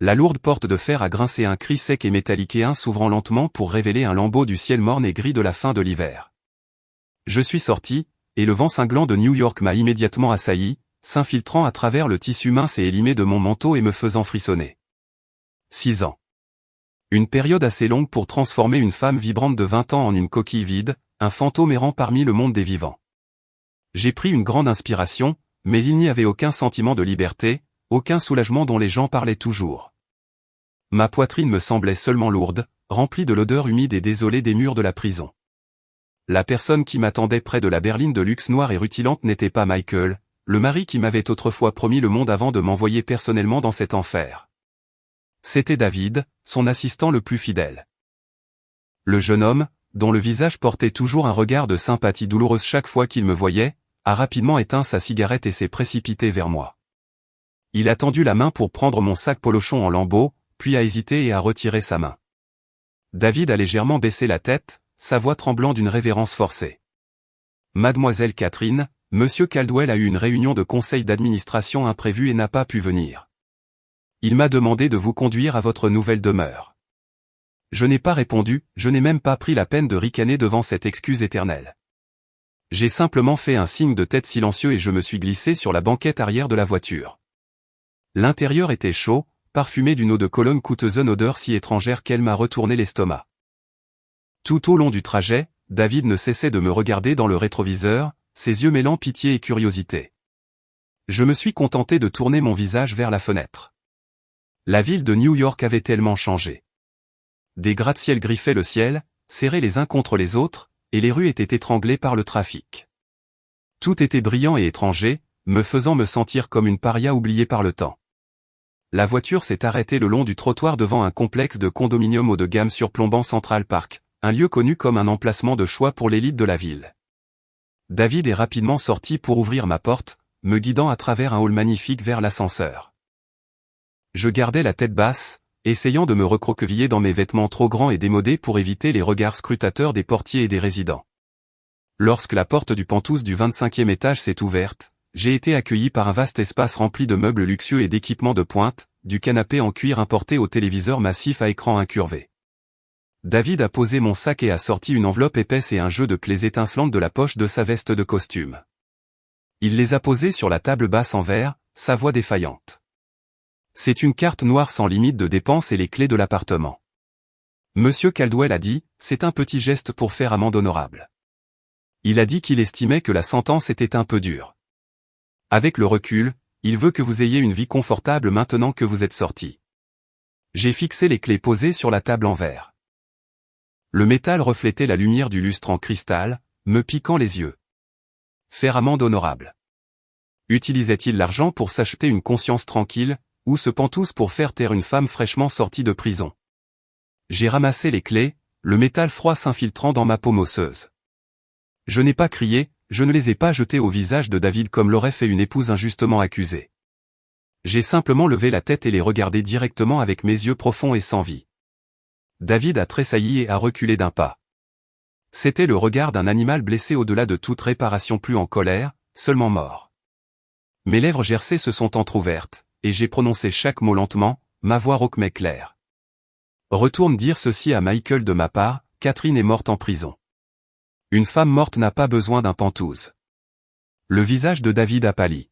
La lourde porte de fer a grincé, un cri sec et métallique s'ouvrant lentement pour révéler un lambeau du ciel morne et gris de la fin de l'hiver. Je suis sorti, et le vent cinglant de New York m'a immédiatement assailli, s'infiltrant à travers le tissu mince et élimé de mon manteau et me faisant frissonner. 6 ans. Une période assez longue pour transformer une femme vibrante de 20 ans en une coquille vide, un fantôme errant parmi le monde des vivants. J'ai pris une grande inspiration, mais il n'y avait aucun sentiment de liberté, aucun soulagement dont les gens parlaient toujours. Ma poitrine me semblait seulement lourde, remplie de l'odeur humide et désolée des murs de la prison. La personne qui m'attendait près de la berline de luxe noire et rutilante n'était pas Michael, le mari qui m'avait autrefois promis le monde avant de m'envoyer personnellement dans cet enfer. C'était David, son assistant le plus fidèle. Le jeune homme, dont le visage portait toujours un regard de sympathie douloureuse chaque fois qu'il me voyait, a rapidement éteint sa cigarette et s'est précipité vers moi. Il a tendu la main pour prendre mon sac polochon en lambeaux, puis a hésité et a retiré sa main. David a légèrement baissé la tête, sa voix tremblant d'une révérence forcée. Mademoiselle Catherine, Monsieur Caldwell a eu une réunion de conseil d'administration imprévue et n'a pas pu venir. Il m'a demandé de vous conduire à votre nouvelle demeure. Je n'ai pas répondu, je n'ai même pas pris la peine de ricaner devant cette excuse éternelle. J'ai simplement fait un signe de tête silencieux et je me suis glissé sur la banquette arrière de la voiture. L'intérieur était chaud, parfumé d'une eau de Cologne coûteuse, une odeur si étrangère qu'elle m'a retourné l'estomac. Tout au long du trajet, David ne cessait de me regarder dans le rétroviseur, ses yeux mêlant pitié et curiosité. Je me suis contenté de tourner mon visage vers la fenêtre. La ville de New York avait tellement changé. Des gratte-ciel griffaient le ciel, serrés les uns contre les autres, et les rues étaient étranglées par le trafic. Tout était brillant et étranger, me faisant me sentir comme une paria oubliée par le temps. La voiture s'est arrêtée le long du trottoir devant un complexe de condominiums haut de gamme surplombant Central Park, un lieu connu comme un emplacement de choix pour l'élite de la ville. David est rapidement sorti pour ouvrir ma porte, me guidant à travers un hall magnifique vers l'ascenseur. Je gardais la tête basse, essayant de me recroqueviller dans mes vêtements trop grands et démodés pour éviter les regards scrutateurs des portiers et des résidents. Lorsque la porte du penthouse du 25e étage s'est ouverte, j'ai été accueilli par un vaste espace rempli de meubles luxueux et d'équipements de pointe, du canapé en cuir importé au téléviseur massif à écran incurvé. David a posé mon sac et a sorti une enveloppe épaisse et un jeu de clés étincelantes de la poche de sa veste de costume. Il les a posées sur la table basse en verre, sa voix défaillante. C'est une carte noire sans limite de dépenses et les clés de l'appartement. Monsieur Caldwell a dit, c'est un petit geste pour faire amende honorable. Il a dit qu'il estimait que la sentence était un peu dure. Avec le recul, il veut que vous ayez une vie confortable maintenant que vous êtes sorti. J'ai fixé les clés posées sur la table en verre. Le métal reflétait la lumière du lustre en cristal, me piquant les yeux. Faire amende honorable. Utilisait-il l'argent pour s'acheter une conscience tranquille, ou se pantouse pour faire taire une femme fraîchement sortie de prison? J'ai ramassé les clés, le métal froid s'infiltrant dans ma paume osseuse. Je n'ai pas crié, je ne les ai pas jetées au visage de David comme l'aurait fait une épouse injustement accusée. J'ai simplement levé la tête et les regardé directement avec mes yeux profonds et sans vie. David a tressailli et a reculé d'un pas. C'était le regard d'un animal blessé au-delà de toute réparation, plus en colère, seulement mort. Mes lèvres gercées se sont entr'ouvertes, et j'ai prononcé chaque mot lentement, ma voix rauque mais claire. Retourne dire ceci à Michael de ma part, Catherine est morte en prison. Une femme morte n'a pas besoin d'un pantouse. Le visage de David a pâli.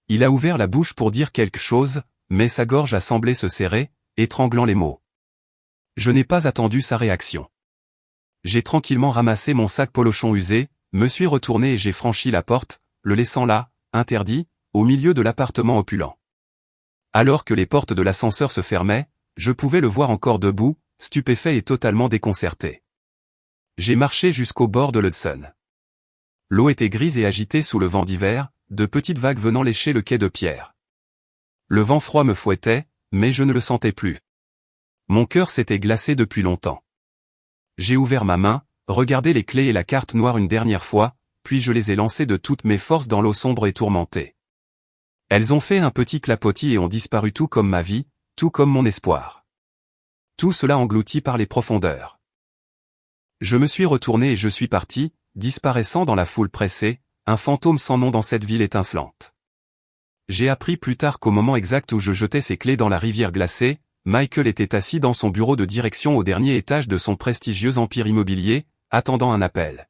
Il a ouvert la bouche pour dire quelque chose, mais sa gorge a semblé se serrer, étranglant les mots. Je n'ai pas attendu sa réaction. J'ai tranquillement ramassé mon sac polochon usé, me suis retourné et j'ai franchi la porte, le laissant là, interdit, au milieu de l'appartement opulent. Alors que les portes de l'ascenseur se fermaient, je pouvais le voir encore debout, stupéfait et totalement déconcerté. J'ai marché jusqu'au bord de l'Hudson. L'eau était grise et agitée sous le vent d'hiver, de petites vagues venant lécher le quai de pierre. Le vent froid me fouettait, mais je ne le sentais plus. Mon cœur s'était glacé depuis longtemps. J'ai ouvert ma main, regardé les clés et la carte noire une dernière fois, puis je les ai lancées de toutes mes forces dans l'eau sombre et tourmentée. Elles ont fait un petit clapotis et ont disparu tout comme ma vie, tout comme mon espoir. Tout cela englouti par les profondeurs. Je me suis retourné et je suis parti, disparaissant dans la foule pressée, un fantôme sans nom dans cette ville étincelante. J'ai appris plus tard qu'au moment exact où je jetais ses clés dans la rivière glacée, Michael était assis dans son bureau de direction au dernier étage de son prestigieux empire immobilier, attendant un appel.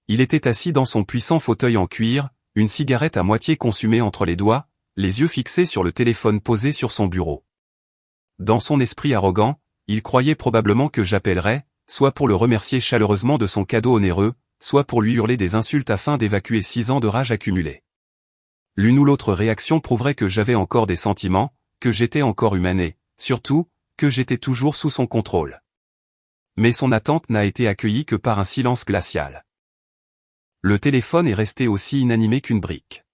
Il était assis dans son puissant fauteuil en cuir, une cigarette à moitié consumée entre les doigts, les yeux fixés sur le téléphone posé sur son bureau. Dans son esprit arrogant, il croyait probablement que j'appellerais, soit pour le remercier chaleureusement de son cadeau onéreux, soit pour lui hurler des insultes afin d'évacuer 6 ans de rage accumulée. L'une ou l'autre réaction prouverait que j'avais encore des sentiments, que j'étais encore humain et, surtout, que j'étais toujours sous son contrôle. Mais son attente n'a été accueillie que par un silence glacial. Le téléphone est resté aussi inanimé qu'une brique.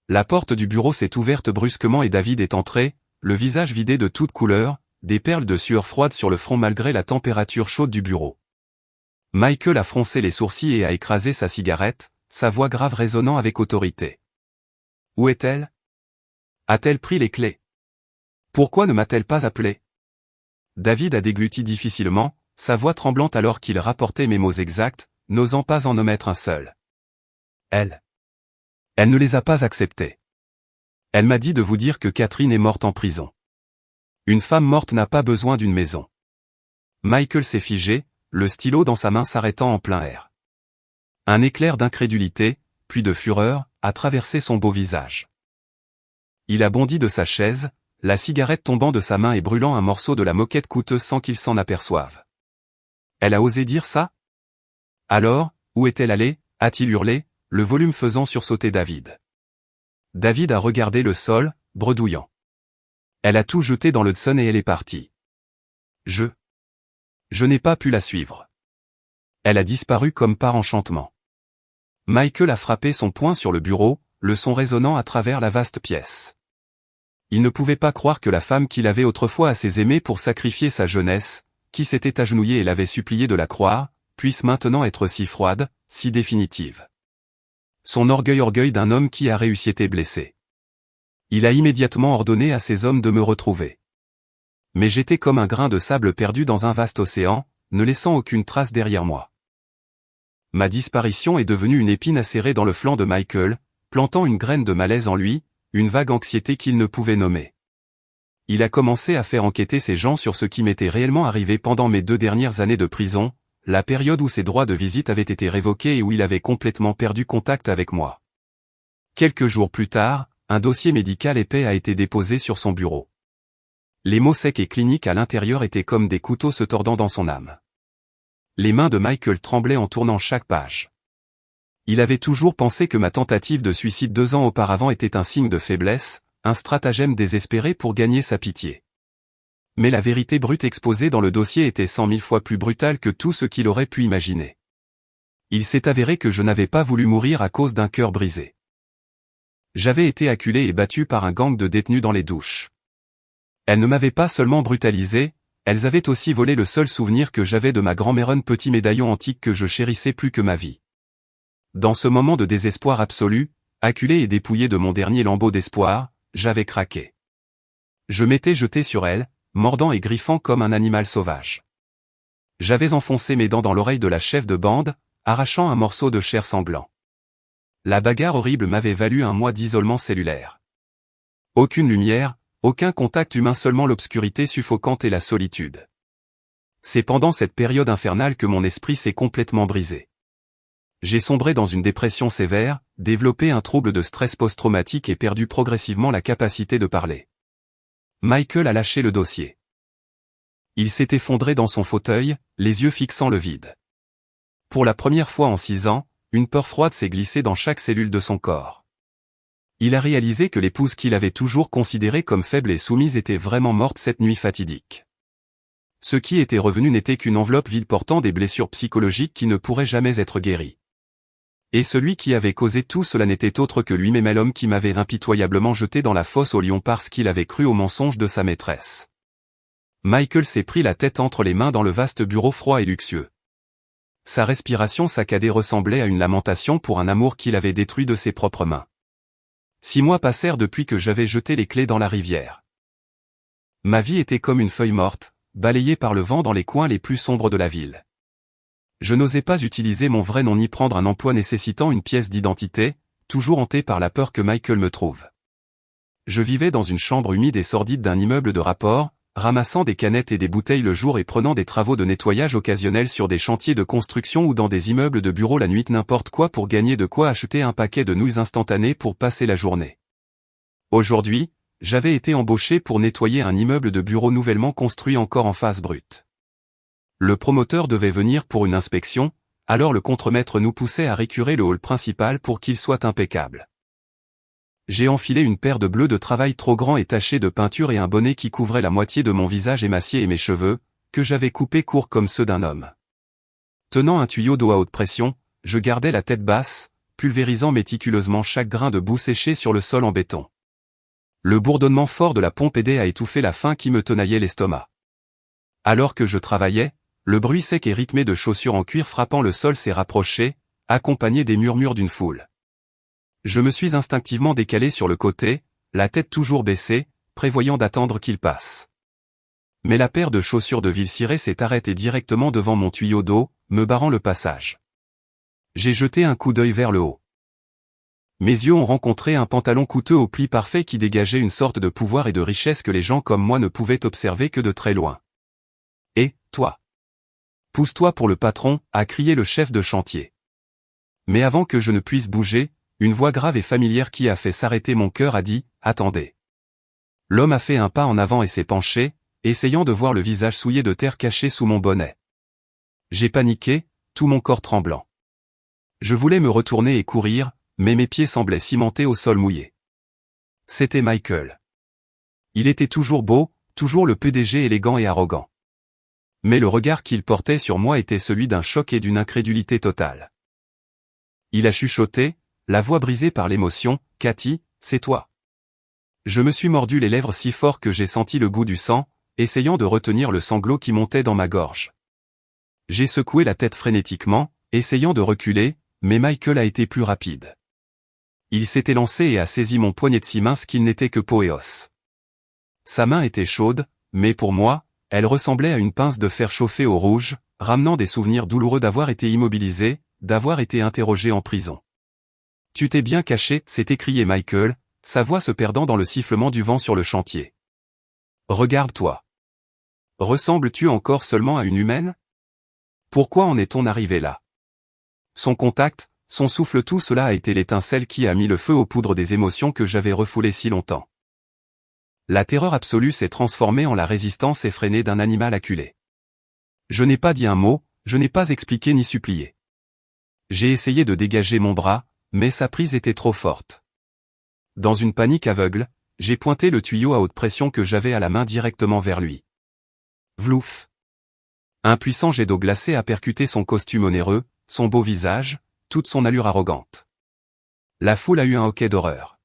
La porte du bureau s'est ouverte brusquement et David est entré, le visage vidé de toute couleur, des perles de sueur froide sur le front malgré la température chaude du bureau. Michael a froncé les sourcils et a écrasé sa cigarette, sa voix grave résonnant avec autorité. Où est-elle? A-t-elle pris les clés? Pourquoi ne m'a-t-elle pas appelé? David a dégluti difficilement, sa voix tremblante alors qu'il rapportait mes mots exacts, n'osant pas en omettre un seul. Elle ne les a pas acceptés. Elle m'a dit de vous dire que Catherine est morte en prison. Une femme morte n'a pas besoin d'une maison. Michael s'est figé, le stylo dans sa main s'arrêtant en plein air. Un éclair d'incrédulité, puis de fureur, a traversé son beau visage. Il a bondi de sa chaise, la cigarette tombant de sa main et brûlant un morceau de la moquette coûteuse sans qu'il s'en aperçoive. Elle a osé dire ça? Alors, où est-elle allée? A-t-il hurlé, le volume faisant sursauter David. David a regardé le sol, bredouillant. Elle a tout jeté dans l'Hudson et elle est partie. Je n'ai pas pu la suivre. Elle a disparu comme par enchantement. Michael a frappé son poing sur le bureau, le son résonnant à travers la vaste pièce. Il ne pouvait pas croire que la femme qu'il avait autrefois assez aimée pour sacrifier sa jeunesse, qui s'était agenouillée et l'avait supplié de la croire, puisse maintenant être si froide, si définitive. Son orgueil d'un homme qui a réussi était blessé. Il a immédiatement ordonné à ses hommes de me retrouver. Mais j'étais comme un grain de sable perdu dans un vaste océan, ne laissant aucune trace derrière moi. Ma disparition est devenue une épine acérée dans le flanc de Michael, plantant une graine de malaise en lui, une vague anxiété qu'il ne pouvait nommer. Il a commencé à faire enquêter ses gens sur ce qui m'était réellement arrivé pendant mes 2 dernières années de prison, la période où ses droits de visite avaient été révoqués et où il avait complètement perdu contact avec moi. Quelques jours plus tard, un dossier médical épais a été déposé sur son bureau. Les mots secs et cliniques à l'intérieur étaient comme des couteaux se tordant dans son âme. Les mains de Michael tremblaient en tournant chaque page. Il avait toujours pensé que ma tentative de suicide 2 ans auparavant était un signe de faiblesse, un stratagème désespéré pour gagner sa pitié. Mais la vérité brute exposée dans le dossier était 100 000 fois plus brutale que tout ce qu'il aurait pu imaginer. Il s'est avéré que je n'avais pas voulu mourir à cause d'un cœur brisé. J'avais été acculé et battu par un gang de détenus dans les douches. Elles ne m'avaient pas seulement brutalisé, elles avaient aussi volé le seul souvenir que j'avais de ma grand-mère, un petit médaillon antique que je chérissais plus que ma vie. Dans ce moment de désespoir absolu, acculé et dépouillé de mon dernier lambeau d'espoir, j'avais craqué. Je m'étais jeté sur elle, mordant et griffant comme un animal sauvage. J'avais enfoncé mes dents dans l'oreille de la chef de bande, arrachant un morceau de chair sanglant. La bagarre horrible m'avait valu un mois d'isolement cellulaire. Aucune lumière, aucun contact humain, seulement l'obscurité suffocante et la solitude. C'est pendant cette période infernale que mon esprit s'est complètement brisé. J'ai sombré dans une dépression sévère, développé un trouble de stress post-traumatique et perdu progressivement la capacité de parler. Michael a lâché le dossier. Il s'est effondré dans son fauteuil, les yeux fixant le vide. Pour la première fois en 6 ans, une peur froide s'est glissée dans chaque cellule de son corps. Il a réalisé que l'épouse qu'il avait toujours considérée comme faible et soumise était vraiment morte cette nuit fatidique. Ce qui était revenu n'était qu'une enveloppe vide portant des blessures psychologiques qui ne pourraient jamais être guéries. Et celui qui avait causé tout cela n'était autre que lui-même, l'homme qui m'avait impitoyablement jeté dans la fosse au lion parce qu'il avait cru au mensonge de sa maîtresse. Michael s'est pris la tête entre les mains dans le vaste bureau froid et luxueux. Sa respiration saccadée ressemblait à une lamentation pour un amour qu'il avait détruit de ses propres mains. 6 mois passèrent depuis que j'avais jeté les clés dans la rivière. Ma vie était comme une feuille morte, balayée par le vent dans les coins les plus sombres de la ville. Je n'osais pas utiliser mon vrai nom ni prendre un emploi nécessitant une pièce d'identité, toujours hanté par la peur que Michael me trouve. je vivais dans une chambre humide et sordide d'un immeuble de rapport, ramassant des canettes et des bouteilles le jour et prenant des travaux de nettoyage occasionnels sur des chantiers de construction ou dans des immeubles de bureaux la nuit, n'importe quoi pour gagner de quoi acheter un paquet de nouilles instantanées pour passer la journée. Aujourd'hui, j'avais été embauché pour nettoyer un immeuble de bureaux nouvellement construit encore en face brute. Le promoteur devait venir pour une inspection, alors le contremaître nous poussait à récurer le hall principal pour qu'il soit impeccable. J'ai enfilé une paire de bleus de travail trop grands et tachés de peinture et un bonnet qui couvrait la moitié de mon visage émacié et mes cheveux, que j'avais coupés courts comme ceux d'un homme. Tenant un tuyau d'eau à haute pression, je gardais la tête basse, pulvérisant méticuleusement chaque grain de boue séché sur le sol en béton. Le bourdonnement fort de la pompe aidait à étouffer la faim qui me tenaillait l'estomac. Alors que je travaillais, le bruit sec et rythmé de chaussures en cuir frappant le sol s'est rapproché, accompagné des murmures d'une foule. Je me suis instinctivement décalé sur le côté, la tête toujours baissée, prévoyant d'attendre qu'il passe. Mais la paire de chaussures de ville cirée s'est arrêtée directement devant mon tuyau d'eau, me barrant le passage. J'ai jeté un coup d'œil vers le haut. Mes yeux ont rencontré un pantalon coûteux au pli parfait qui dégageait une sorte de pouvoir et de richesse que les gens comme moi ne pouvaient observer que de très loin. « Et, toi? Pousse-toi pour le patron » a crié le chef de chantier. Mais avant que je ne puisse bouger, une voix grave et familière qui a fait s'arrêter mon cœur a dit « Attendez ». L'homme a fait un pas en avant et s'est penché, essayant de voir le visage souillé de terre caché sous mon bonnet. J'ai paniqué, tout mon corps tremblant. Je voulais me retourner et courir, mais mes pieds semblaient cimentés au sol mouillé. C'était Michael. Il était toujours beau, toujours le PDG élégant et arrogant. Mais le regard qu'il portait sur moi était celui d'un choc et d'une incrédulité totale. Il a chuchoté, la voix brisée par l'émotion, « Cathy, c'est toi ». Je me suis mordu les lèvres si fort que j'ai senti le goût du sang, essayant de retenir le sanglot qui montait dans ma gorge. J'ai secoué la tête frénétiquement, essayant de reculer, mais Michael a été plus rapide. Il s'est élancé et a saisi mon poignet de si mince qu'il n'était que peau et os. Sa main était chaude, mais pour moi, elle ressemblait à une pince de fer chauffée au rouge, ramenant des souvenirs douloureux d'avoir été immobilisé, d'avoir été interrogé en prison. « Tu t'es bien caché » s'est écrié Michael, sa voix se perdant dans le sifflement du vent sur le chantier. « Regarde-toi. Ressembles-tu encore seulement à une humaine? Pourquoi en est-on arrivé là ?» Son contact, son souffle, tout cela a été l'étincelle qui a mis le feu aux poudres des émotions que j'avais refoulées si longtemps. La terreur absolue s'est transformée en la résistance effrénée d'un animal acculé. Je n'ai pas dit un mot, je n'ai pas expliqué ni supplié. J'ai essayé de dégager mon bras, mais sa prise était trop forte. Dans une panique aveugle, j'ai pointé le tuyau à haute pression que j'avais à la main directement vers lui. Vlouf! Un puissant jet d'eau glacée a percuté son costume onéreux, son beau visage, toute son allure arrogante. La foule a eu un hoquet d'horreur.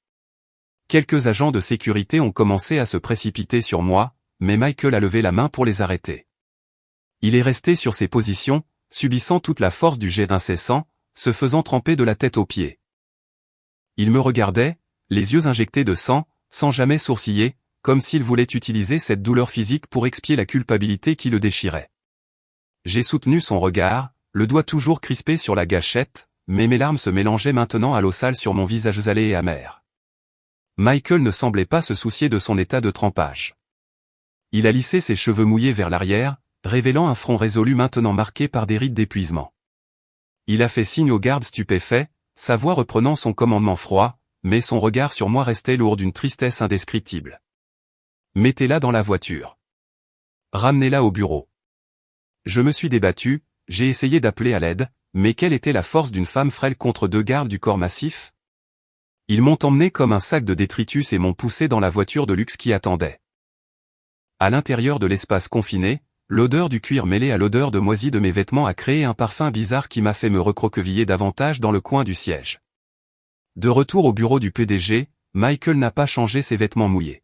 Quelques agents de sécurité ont commencé à se précipiter sur moi, mais Michael a levé la main pour les arrêter. Il est resté sur ses positions, subissant toute la force du jet incessant, se faisant tremper de la tête aux pieds. Il me regardait, les yeux injectés de sang, sans jamais sourciller, comme s'il voulait utiliser cette douleur physique pour expier la culpabilité qui le déchirait. J'ai soutenu son regard, le doigt toujours crispé sur la gâchette, mais mes larmes se mélangeaient maintenant à l'eau sale sur mon visage salé et amer. Michael ne semblait pas se soucier de son état de trempage. Il a lissé ses cheveux mouillés vers l'arrière, révélant un front résolu maintenant marqué par des rides d'épuisement. Il a fait signe aux gardes stupéfaits, sa voix reprenant son commandement froid, mais son regard sur moi restait lourd d'une tristesse indescriptible. « Mettez-la dans la voiture. Ramenez-la au bureau. » Je me suis débattu, j'ai essayé d'appeler à l'aide, mais quelle était la force d'une femme frêle contre deux gardes du corps massif? Ils m'ont emmené comme un sac de détritus et m'ont poussé dans la voiture de luxe qui attendait. À l'intérieur de l'espace confiné, l'odeur du cuir mêlée à l'odeur de moisi de mes vêtements a créé un parfum bizarre qui m'a fait me recroqueviller davantage dans le coin du siège. De retour au bureau du PDG, Michael n'a pas changé ses vêtements mouillés.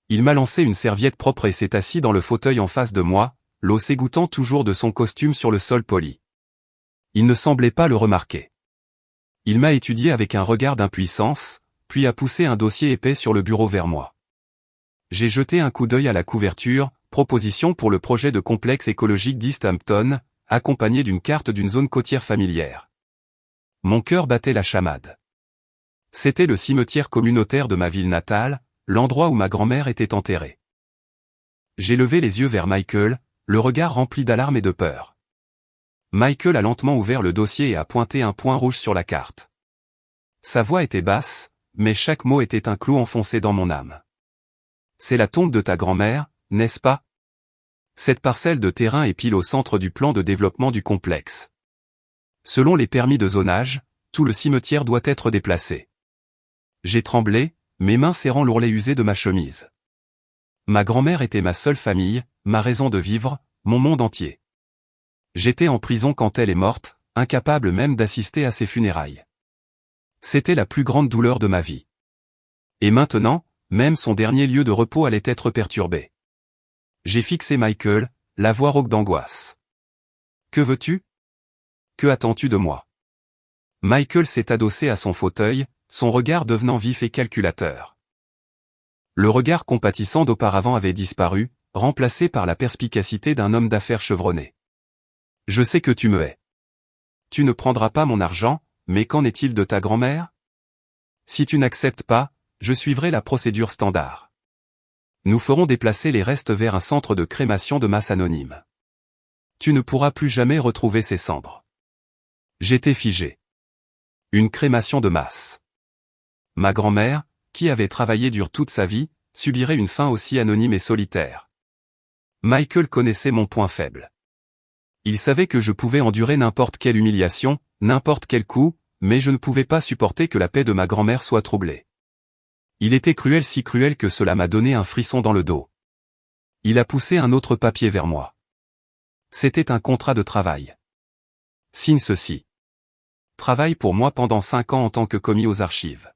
Il m'a lancé une serviette propre et s'est assis dans le fauteuil en face de moi, l'eau s'égouttant toujours de son costume sur le sol poli. Il ne semblait pas le remarquer. Il m'a étudié avec un regard d'impuissance, puis a poussé un dossier épais sur le bureau vers moi. J'ai jeté un coup d'œil à la couverture, proposition pour le projet de complexe écologique d'East Hampton, accompagné d'une carte d'une zone côtière familière. Mon cœur battait la chamade. C'était le cimetière communautaire de ma ville natale, l'endroit où ma grand-mère était enterrée. J'ai levé les yeux vers Michael, le regard rempli d'alarme et de peur. Michael a lentement ouvert le dossier et a pointé un point rouge sur la carte. Sa voix était basse, mais chaque mot était un clou enfoncé dans mon âme. C'est la tombe de ta grand-mère, n'est-ce pas? Cette parcelle de terrain est pile au centre du plan de développement du complexe. Selon les permis de zonage, tout le cimetière doit être déplacé. J'ai tremblé, mes mains serrant l'ourlet usé de ma chemise. Ma grand-mère était ma seule famille, ma raison de vivre, mon monde entier. J'étais en prison quand elle est morte, incapable même d'assister à ses funérailles. C'était la plus grande douleur de ma vie. Et maintenant, même son dernier lieu de repos allait être perturbé. J'ai fixé Michael, la voix rauque d'angoisse. Que veux-tu? Que attends-tu de moi? Michael s'est adossé à son fauteuil, son regard devenant vif et calculateur. Le regard compatissant d'auparavant avait disparu, remplacé par la perspicacité d'un homme d'affaires chevronné. Je sais que tu me hais. Tu ne prendras pas mon argent, mais qu'en est-il de ta grand-mère? Si tu n'acceptes pas, je suivrai la procédure standard. Nous ferons déplacer les restes vers un centre de crémation de masse anonyme. Tu ne pourras plus jamais retrouver ces cendres. J'étais figé. Une crémation de masse. Ma grand-mère, qui avait travaillé dur toute sa vie, subirait une fin aussi anonyme et solitaire. Michael connaissait mon point faible. Il savait que je pouvais endurer n'importe quelle humiliation, n'importe quel coup, mais je ne pouvais pas supporter que la paix de ma grand-mère soit troublée. Il était cruel, si cruel que cela m'a donné un frisson dans le dos. Il a poussé un autre papier vers moi. C'était un contrat de travail. Signe ceci. Travaille pour moi pendant 5 ans en tant que commis aux archives.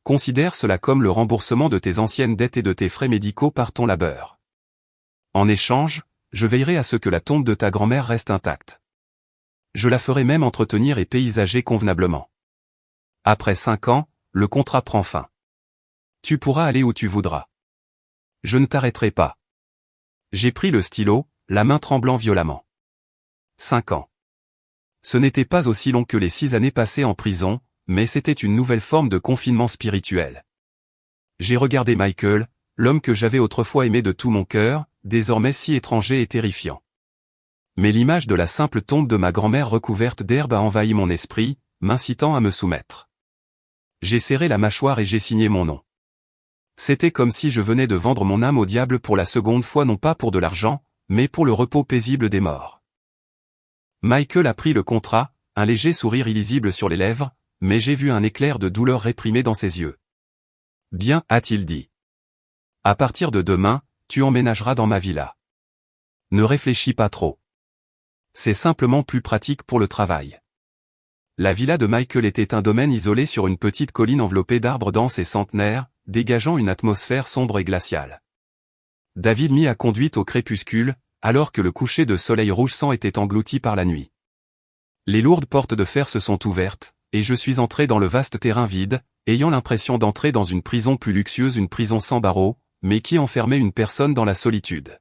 Considère cela comme le remboursement de tes anciennes dettes et de tes frais médicaux par ton labeur. En échange, je veillerai à ce que la tombe de ta grand-mère reste intacte. Je la ferai même entretenir et paysager convenablement. Après 5 ans, le contrat prend fin. Tu pourras aller où tu voudras. Je ne t'arrêterai pas. J'ai pris le stylo, la main tremblant violemment. 5 ans. Ce n'était pas aussi long que les 6 années passées en prison, mais c'était une nouvelle forme de confinement spirituel. J'ai regardé Michael, l'homme que j'avais autrefois aimé de tout mon cœur, désormais si étranger et terrifiant. Mais l'image de la simple tombe de ma grand-mère recouverte d'herbe a envahi mon esprit, m'incitant à me soumettre. J'ai serré la mâchoire et j'ai signé mon nom. C'était comme si je venais de vendre mon âme au diable pour la seconde fois, non pas pour de l'argent, mais pour le repos paisible des morts. Michael a pris le contrat, un léger sourire illisible sur les lèvres, mais j'ai vu un éclair de douleur réprimé dans ses yeux. Bien, a-t-il dit. À partir de demain, tu emménageras dans ma villa. Ne réfléchis pas trop. C'est simplement plus pratique pour le travail. La villa de Michael était un domaine isolé sur une petite colline enveloppée d'arbres denses et centenaires, dégageant une atmosphère sombre et glaciale. David m'y a conduite au crépuscule, alors que le coucher de soleil rouge sang était englouti par la nuit. Les lourdes portes de fer se sont ouvertes, et je suis entré dans le vaste terrain vide, ayant l'impression d'entrer dans une prison plus luxueuse, une prison sans barreaux, mais qui enfermait une personne dans la solitude.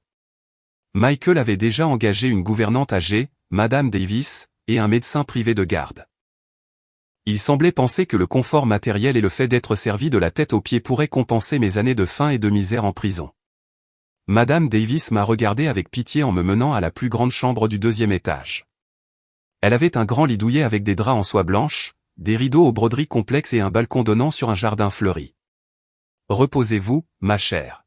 Michael avait déjà engagé une gouvernante âgée, Madame Davis, et un médecin privé de garde. Il semblait penser que le confort matériel et le fait d'être servi de la tête aux pieds pourraient compenser mes années de faim et de misère en prison. Madame Davis m'a regardé avec pitié en me menant à la plus grande chambre du 2e étage. Elle avait un grand lit douillet avec des draps en soie blanche, des rideaux aux broderies complexes et un balcon donnant sur un jardin fleuri. Reposez-vous, ma chère.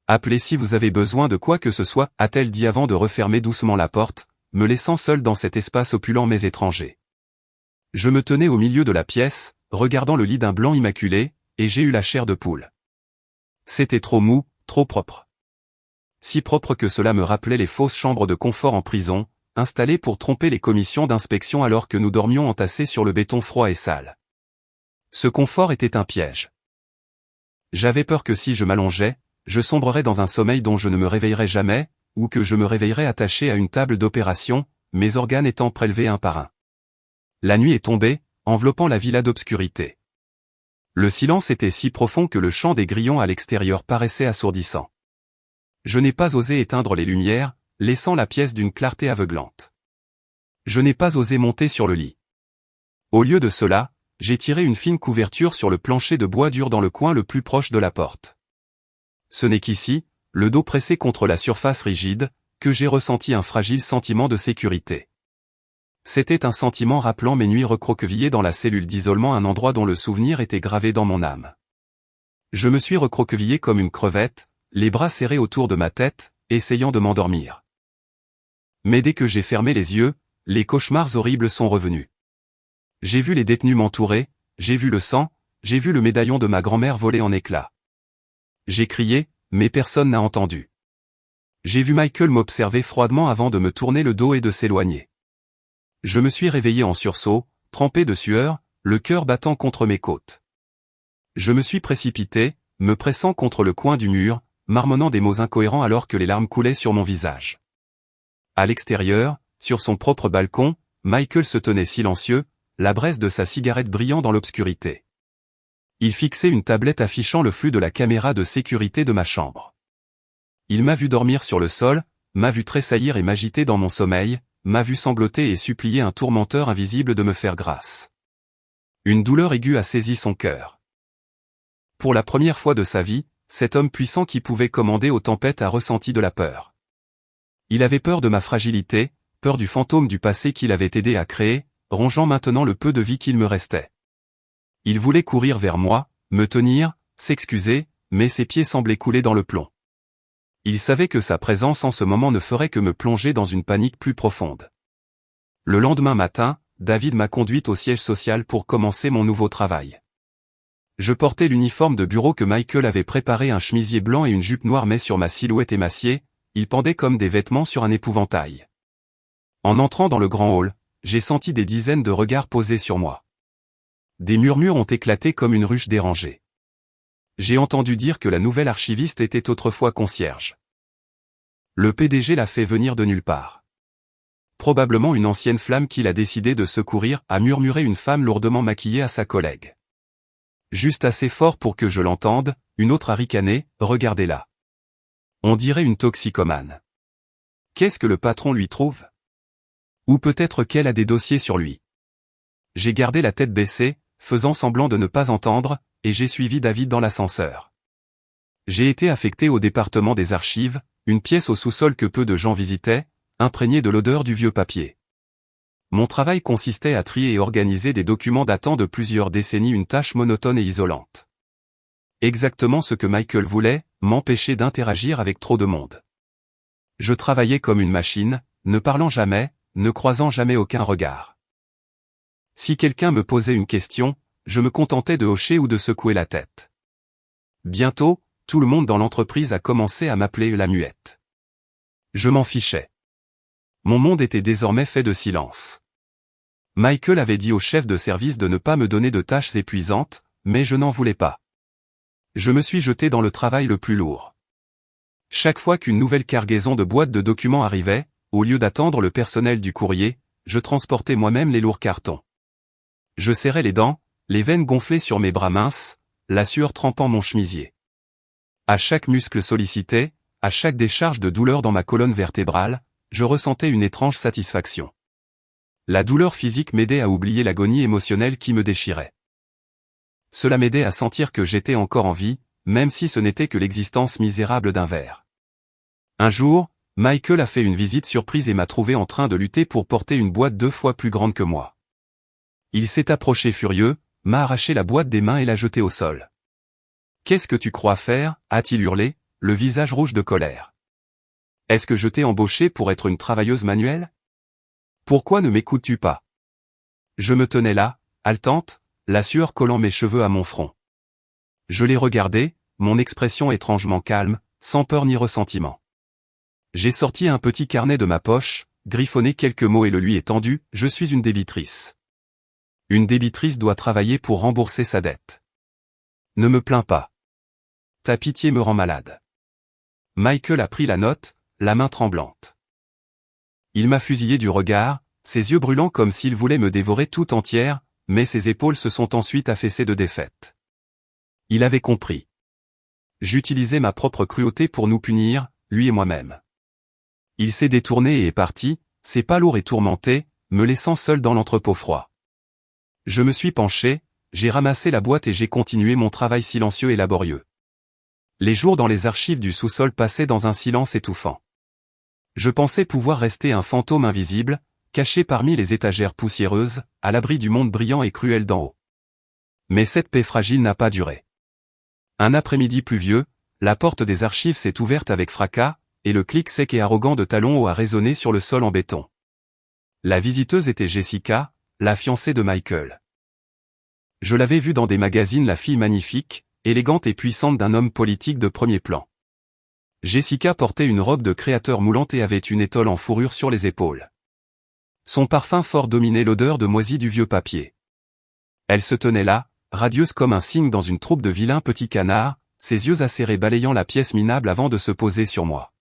Appelez si vous avez besoin de quoi que ce soit, a-t-elle dit avant de refermer doucement la porte, me laissant seul dans cet espace opulent mais étranger. Je me tenais au milieu de la pièce, regardant le lit d'un blanc immaculé, et j'ai eu la chair de poule. C'était trop mou, trop propre. Si propre que cela me rappelait les fausses chambres de confort en prison, installées pour tromper les commissions d'inspection alors que nous dormions entassés sur le béton froid et sale. Ce confort était un piège. J'avais peur que si je m'allongeais, je sombrerais dans un sommeil dont je ne me réveillerais jamais, ou que je me réveillerais attaché à une table d'opération, mes organes étant prélevés un par un. La nuit est tombée, enveloppant la villa d'obscurité. Le silence était si profond que le chant des grillons à l'extérieur paraissait assourdissant. Je n'ai pas osé éteindre les lumières, laissant la pièce d'une clarté aveuglante. Je n'ai pas osé monter sur le lit. Au lieu de cela, j'ai tiré une fine couverture sur le plancher de bois dur dans le coin le plus proche de la porte. Ce n'est qu'ici, le dos pressé contre la surface rigide, que j'ai ressenti un fragile sentiment de sécurité. C'était un sentiment rappelant mes nuits recroquevillées dans la cellule d'isolement, un endroit dont le souvenir était gravé dans mon âme. Je me suis recroquevillé comme une crevette, les bras serrés autour de ma tête, essayant de m'endormir. Mais dès que j'ai fermé les yeux, les cauchemars horribles sont revenus. J'ai vu les détenus m'entourer, j'ai vu le sang, j'ai vu le médaillon de ma grand-mère voler en éclats. J'ai crié, mais personne n'a entendu. J'ai vu Michael m'observer froidement avant de me tourner le dos et de s'éloigner. Je me suis réveillé en sursaut, trempé de sueur, le cœur battant contre mes côtes. Je me suis précipité, me pressant contre le coin du mur, marmonnant des mots incohérents alors que les larmes coulaient sur mon visage. À l'extérieur, sur son propre balcon, Michael se tenait silencieux, la braise de sa cigarette brillant dans l'obscurité. Il fixait une tablette affichant le flux de la caméra de sécurité de ma chambre. Il m'a vu dormir sur le sol, m'a vu tressaillir et m'agiter dans mon sommeil, m'a vu sangloter et supplier un tourmenteur invisible de me faire grâce. Une douleur aiguë a saisi son cœur. Pour la première fois de sa vie, cet homme puissant qui pouvait commander aux tempêtes a ressenti de la peur. Il avait peur de ma fragilité, peur du fantôme du passé qu'il avait aidé à créer, rongeant maintenant le peu de vie qu'il me restait. Il voulait courir vers moi, me tenir, s'excuser, mais ses pieds semblaient couler dans le plomb. Il savait que sa présence en ce moment ne ferait que me plonger dans une panique plus profonde. Le lendemain matin, David m'a conduite au siège social pour commencer mon nouveau travail. Je portais l'uniforme de bureau que Michael avait préparé, un chemisier blanc et une jupe noire, mais sur ma silhouette émaciée, ils pendaient comme des vêtements sur un épouvantail. En entrant dans le grand hall, j'ai senti des dizaines de regards posés sur moi. Des murmures ont éclaté comme une ruche dérangée. J'ai entendu dire que la nouvelle archiviste était autrefois concierge. Le PDG l'a fait venir de nulle part. Probablement une ancienne flamme qu'il a décidé de secourir, a murmuré une femme lourdement maquillée à sa collègue. Juste assez fort pour que je l'entende, une autre a ricané, regardez-la. On dirait une toxicomane. Qu'est-ce que le patron lui trouve? Ou peut-être qu'elle a des dossiers sur lui. J'ai gardé la tête baissée, faisant semblant de ne pas entendre, et j'ai suivi David dans l'ascenseur. J'ai été affecté au département des archives, une pièce au sous-sol que peu de gens visitaient, imprégnée de l'odeur du vieux papier. Mon travail consistait à trier et organiser des documents datant de plusieurs décennies, une tâche monotone et isolante. Exactement ce que Michael voulait, m'empêcher d'interagir avec trop de monde. Je travaillais comme une machine, ne parlant jamais, ne croisant jamais aucun regard. Si quelqu'un me posait une question, je me contentais de hocher ou de secouer la tête. Bientôt, tout le monde dans l'entreprise a commencé à m'appeler la muette. Je m'en fichais. Mon monde était désormais fait de silence. Michael avait dit au chef de service de ne pas me donner de tâches épuisantes, mais je n'en voulais pas. Je me suis jeté dans le travail le plus lourd. Chaque fois qu'une nouvelle cargaison de boîtes de documents arrivait, au lieu d'attendre le personnel du courrier, je transportais moi-même les lourds cartons. Je serrais les dents, les veines gonflées sur mes bras minces, la sueur trempant mon chemisier. À chaque muscle sollicité, à chaque décharge de douleur dans ma colonne vertébrale, je ressentais une étrange satisfaction. La douleur physique m'aidait à oublier l'agonie émotionnelle qui me déchirait. Cela m'aidait à sentir que j'étais encore en vie, même si ce n'était que l'existence misérable d'un ver. Un jour, Michael a fait une visite surprise et m'a trouvé en train de lutter pour porter une boîte 2 fois plus grande que moi. Il s'est approché furieux, m'a arraché la boîte des mains et l'a jetée au sol. « Qu'est-ce que tu crois faire » a-t-il hurlé, le visage rouge de colère. « Est-ce que je t'ai embauché pour être une travailleuse manuelle ? Pourquoi ne m'écoutes-tu pas » Je me tenais là, haletante, la sueur collant mes cheveux à mon front. Je l'ai regardé, mon expression étrangement calme, sans peur ni ressentiment. J'ai sorti un petit carnet de ma poche, griffonné quelques mots et le lui ai tendu, « Je suis une débitrice. Une débitrice doit travailler pour rembourser sa dette. Ne me plains pas. Ta pitié me rend malade. » Michael a pris la note, la main tremblante. Il m'a fusillé du regard, ses yeux brûlants comme s'il voulait me dévorer tout entière, mais ses épaules se sont ensuite affaissées de défaite. Il avait compris. J'utilisais ma propre cruauté pour nous punir, lui et moi-même. Il s'est détourné et est parti, ses pas lourds et tourmentés, me laissant seul dans l'entrepôt froid. Je me suis penché, j'ai ramassé la boîte et j'ai continué mon travail silencieux et laborieux. Les jours dans les archives du sous-sol passaient dans un silence étouffant. Je pensais pouvoir rester un fantôme invisible, caché parmi les étagères poussiéreuses, à l'abri du monde brillant et cruel d'en haut. Mais cette paix fragile n'a pas duré. Un après-midi pluvieux, la porte des archives s'est ouverte avec fracas, et le clic sec et arrogant de talons hauts a résonné sur le sol en béton. La visiteuse était Jessica, la fiancée de Michael. Je l'avais vue dans des magazines, la fille magnifique, élégante et puissante d'un homme politique de premier plan. Jessica portait une robe de créateur moulante et avait une étole en fourrure sur les épaules. Son parfum fort dominait l'odeur de moisi du vieux papier. Elle se tenait là, radieuse comme un cygne dans une troupe de vilains petits canards, ses yeux acérés balayant la pièce minable avant de se poser sur moi.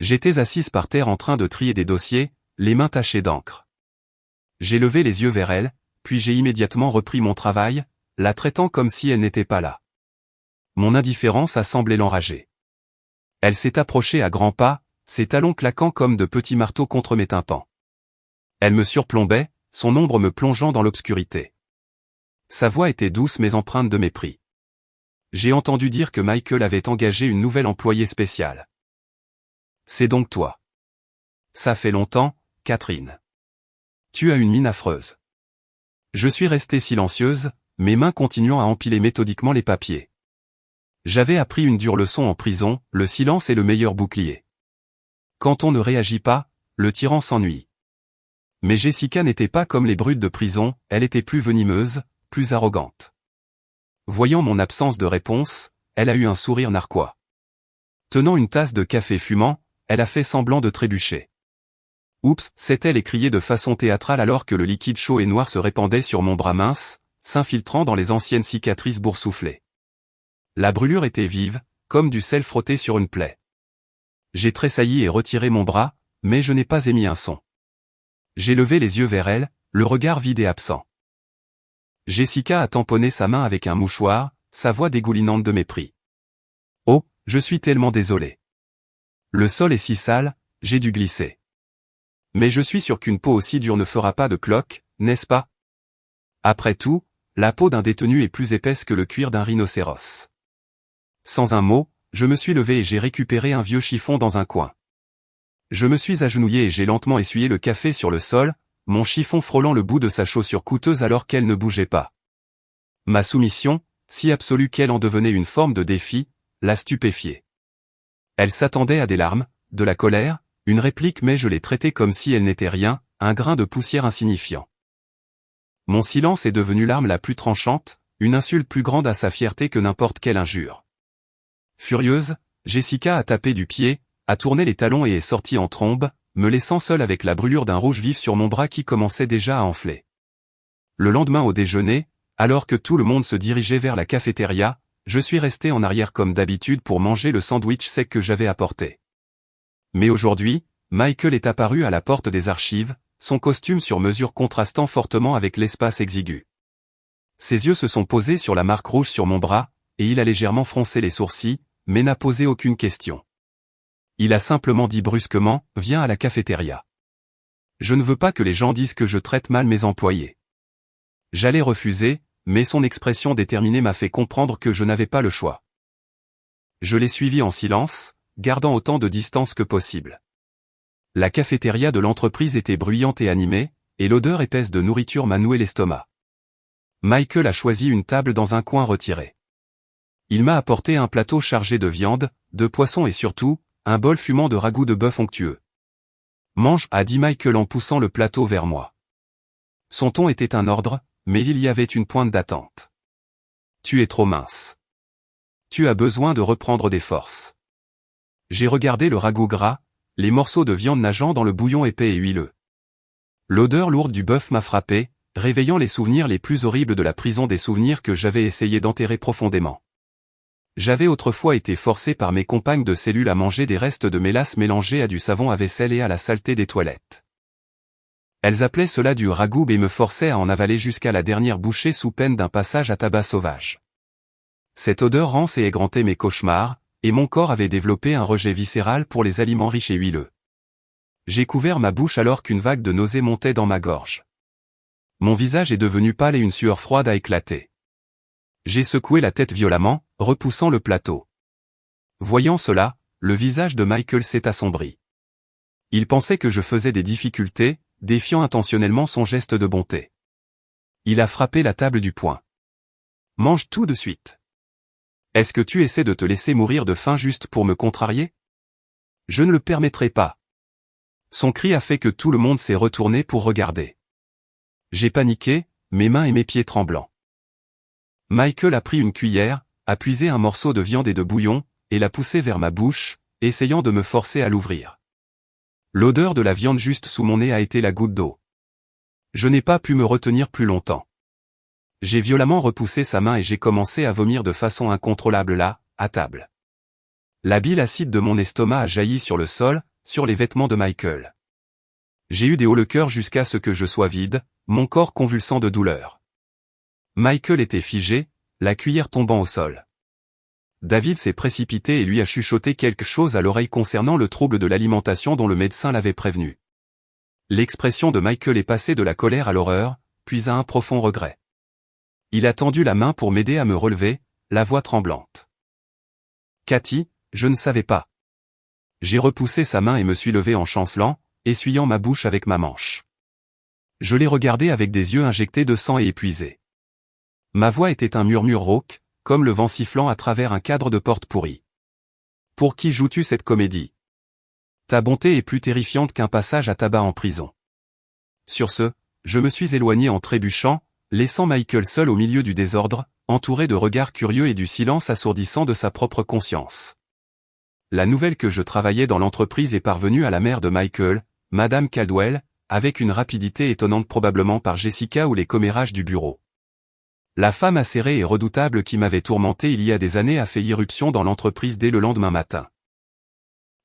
J'étais assise par terre en train de trier des dossiers, les mains tachées d'encre. J'ai levé les yeux vers elle, puis j'ai immédiatement repris mon travail, la traitant comme si elle n'était pas là. Mon indifférence a semblé l'enrager. Elle s'est approchée à grands pas, ses talons claquant comme de petits marteaux contre mes tympans. Elle me surplombait, son ombre me plongeant dans l'obscurité. Sa voix était douce mais empreinte de mépris. J'ai entendu dire que Michael avait engagé une nouvelle employée spéciale. C'est donc toi. Ça fait longtemps, Catherine. Tu as une mine affreuse. Je suis restée silencieuse, mes mains continuant à empiler méthodiquement les papiers. J'avais appris une dure leçon en prison, le silence est le meilleur bouclier. Quand on ne réagit pas, le tyran s'ennuie. Mais Jessica n'était pas comme les brutes de prison, elle était plus venimeuse, plus arrogante. Voyant mon absence de réponse, elle a eu un sourire narquois. Tenant une tasse de café fumant, elle a fait semblant de trébucher. Oups, s'est-elle écriée de façon théâtrale alors que le liquide chaud et noir se répandait sur mon bras mince, s'infiltrant dans les anciennes cicatrices boursouflées. La brûlure était vive, comme du sel frotté sur une plaie. J'ai tressailli et retiré mon bras, mais je n'ai pas émis un son. J'ai levé les yeux vers elle, le regard vide et absent. Jessica a tamponné sa main avec un mouchoir, sa voix dégoulinante de mépris. Oh, je suis tellement désolé. Le sol est si sale, j'ai dû glisser. Mais je suis sûr qu'une peau aussi dure ne fera pas de cloque, n'est-ce pas? Après tout, la peau d'un détenu est plus épaisse que le cuir d'un rhinocéros. Sans un mot, je me suis levé et j'ai récupéré un vieux chiffon dans un coin. Je me suis agenouillé et j'ai lentement essuyé le café sur le sol, mon chiffon frôlant le bout de sa chaussure coûteuse alors qu'elle ne bougeait pas. Ma soumission, si absolue qu'elle en devenait une forme de défi, l'a stupéfiée. Elle s'attendait à des larmes, de la colère, une réplique mais je l'ai traitée comme si elle n'était rien, un grain de poussière insignifiant. Mon silence est devenu l'arme la plus tranchante, une insulte plus grande à sa fierté que n'importe quelle injure. Furieuse, Jessica a tapé du pied, a tourné les talons et est sortie en trombe, me laissant seul avec la brûlure d'un rouge vif sur mon bras qui commençait déjà à enfler. Le lendemain au déjeuner, alors que tout le monde se dirigeait vers la cafétéria, je suis resté en arrière comme d'habitude pour manger le sandwich sec que j'avais apporté. Mais aujourd'hui, Michael est apparu à la porte des archives, son costume sur mesure contrastant fortement avec l'espace exigu. Ses yeux se sont posés sur la marque rouge sur mon bras, et il a légèrement froncé les sourcils, mais n'a posé aucune question. Il a simplement dit brusquement, « Viens à la cafétéria. » Je ne veux pas que les gens disent que je traite mal mes employés. J'allais refuser, mais son expression déterminée m'a fait comprendre que je n'avais pas le choix. Je l'ai suivi en silence, gardant autant de distance que possible. La cafétéria de l'entreprise était bruyante et animée, et l'odeur épaisse de nourriture m'a noué l'estomac. Michael a choisi une table dans un coin retiré. Il m'a apporté un plateau chargé de viande, de poisson et surtout, un bol fumant de ragoût de bœuf onctueux. « Mange » a dit Michael en poussant le plateau vers moi. Son ton était un ordre, mais il y avait une pointe d'attente. « Tu es trop mince. Tu as besoin de reprendre des forces. » J'ai regardé le ragoût gras, les morceaux de viande nageant dans le bouillon épais et huileux. L'odeur lourde du bœuf m'a frappé, réveillant les souvenirs les plus horribles de la prison des souvenirs que j'avais essayé d'enterrer profondément. J'avais autrefois été forcé par mes compagnes de cellule à manger des restes de mélasse mélangés à du savon à vaisselle et à la saleté des toilettes. Elles appelaient cela du ragoût et me forçaient à en avaler jusqu'à la dernière bouchée sous peine d'un passage à tabac sauvage. Cette odeur rance et égrantait mes cauchemars, et mon corps avait développé un rejet viscéral pour les aliments riches et huileux. J'ai couvert ma bouche alors qu'une vague de nausée montait dans ma gorge. Mon visage est devenu pâle et une sueur froide a éclaté. J'ai secoué la tête violemment, repoussant le plateau. Voyant cela, le visage de Michael s'est assombri. Il pensait que je faisais des difficultés, défiant intentionnellement son geste de bonté. Il a frappé la table du poing. Mange tout de suite. Est-ce que tu essaies de te laisser mourir de faim juste pour me contrarier? Je ne le permettrai pas. Son cri a fait que tout le monde s'est retourné pour regarder. J'ai paniqué, mes mains et mes pieds tremblants. Michael a pris une cuillère, a puisé un morceau de viande et de bouillon, et l'a poussé vers ma bouche, essayant de me forcer à l'ouvrir. L'odeur de la viande juste sous mon nez a été la goutte d'eau. Je n'ai pas pu me retenir plus longtemps. J'ai violemment repoussé sa main et j'ai commencé à vomir de façon incontrôlable là, à table. La bile acide de mon estomac a jailli sur le sol, sur les vêtements de Michael. J'ai eu des hauts le cœur jusqu'à ce que je sois vide, mon corps convulsant de douleur. Michael était figé, la cuillère tombant au sol. David s'est précipité et lui a chuchoté quelque chose à l'oreille concernant le trouble de l'alimentation dont le médecin l'avait prévenu. L'expression de Michael est passée de la colère à l'horreur, puis à un profond regret. Il a tendu la main pour m'aider à me relever, la voix tremblante. Cathy, je ne savais pas. J'ai repoussé sa main et me suis levé en chancelant, essuyant ma bouche avec ma manche. Je l'ai regardé avec des yeux injectés de sang et épuisés. Ma voix était un murmure rauque, comme le vent sifflant à travers un cadre de porte pourrie. Pour qui joues-tu cette comédie? Ta bonté est plus terrifiante qu'un passage à tabac en prison. Sur ce, je me suis éloigné en trébuchant, laissant Michael seul au milieu du désordre, entouré de regards curieux et du silence assourdissant de sa propre conscience. La nouvelle que je travaillais dans l'entreprise est parvenue à la mère de Michael, Madame Caldwell, avec une rapidité étonnante probablement par Jessica ou les commérages du bureau. La femme acérée et redoutable qui m'avait tourmenté il y a des années a fait irruption dans l'entreprise dès le lendemain matin.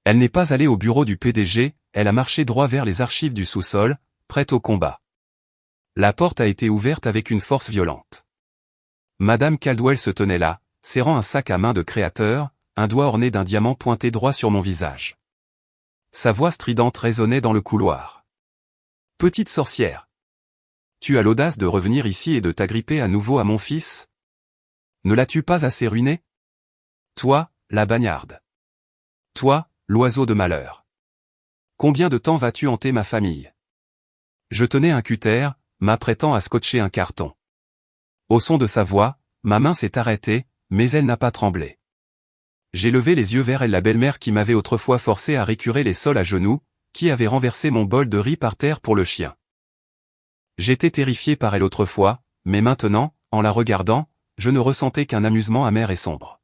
Elle n'est pas allée au bureau du PDG, elle a marché droit vers les archives du sous-sol, prête au combat. La porte a été ouverte avec une force violente. Madame Caldwell se tenait là, serrant un sac à main de créateur, un doigt orné d'un diamant pointé droit sur mon visage. Sa voix stridente résonnait dans le couloir. « Petite sorcière! Tu as l'audace de revenir ici et de t'agripper à nouveau à mon fils? Ne l'as-tu pas assez ruiné? Toi, la bagnarde. Toi, l'oiseau de malheur. Combien de temps vas-tu hanter ma famille? » Je tenais un cutter, m'apprêtant à scotcher un carton. Au son de sa voix, ma main s'est arrêtée, mais elle n'a pas tremblé. J'ai levé les yeux vers elle, la belle-mère qui m'avait autrefois forcé à récurer les sols à genoux, qui avait renversé mon bol de riz par terre pour le chien. J'étais terrifié par elle autrefois, mais maintenant, en la regardant, je ne ressentais qu'un amusement amer et sombre.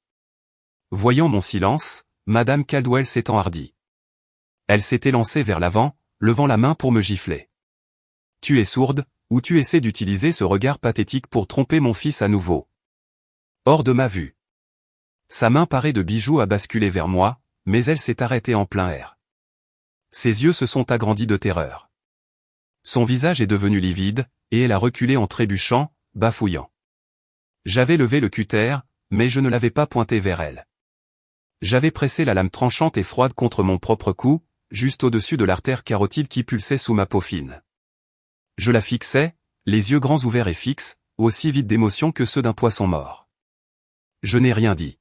Voyant mon silence, Madame Caldwell s'est enhardie. Elle s'est élancée vers l'avant, levant la main pour me gifler. « Tu es sourde, ou tu essaies d'utiliser ce regard pathétique pour tromper mon fils à nouveau. Hors de ma vue. » Sa main parée de bijoux a basculé vers moi, mais elle s'est arrêtée en plein air. Ses yeux se sont agrandis de terreur. Son visage est devenu livide, et elle a reculé en trébuchant, bafouillant. J'avais levé le cutter, mais je ne l'avais pas pointé vers elle. J'avais pressé la lame tranchante et froide contre mon propre cou, juste au-dessus de l'artère carotide qui pulsait sous ma peau fine. Je la fixais, les yeux grands ouverts et fixes, aussi vides d'émotion que ceux d'un poisson mort. Je n'ai rien dit.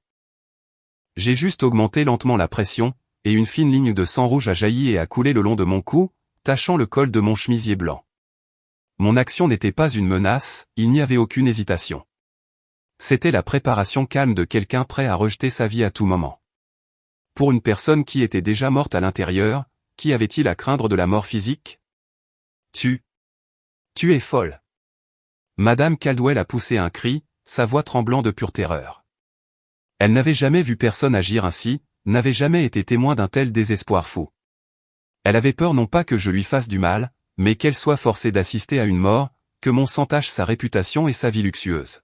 J'ai juste augmenté lentement la pression, et une fine ligne de sang rouge a jailli et a coulé le long de mon cou, tachant le col de mon chemisier blanc. Mon action n'était pas une menace, il n'y avait aucune hésitation. C'était la préparation calme de quelqu'un prêt à rejeter sa vie à tout moment. Pour une personne qui était déjà morte à l'intérieur, qui avait-il à craindre de la mort physique? Tu es folle. Madame Caldwell a poussé un cri, sa voix tremblant de pure terreur. Elle n'avait jamais vu personne agir ainsi, n'avait jamais été témoin d'un tel désespoir fou. Elle avait peur non pas que je lui fasse du mal, mais qu'elle soit forcée d'assister à une mort, que mon sang tache sa réputation et sa vie luxueuse.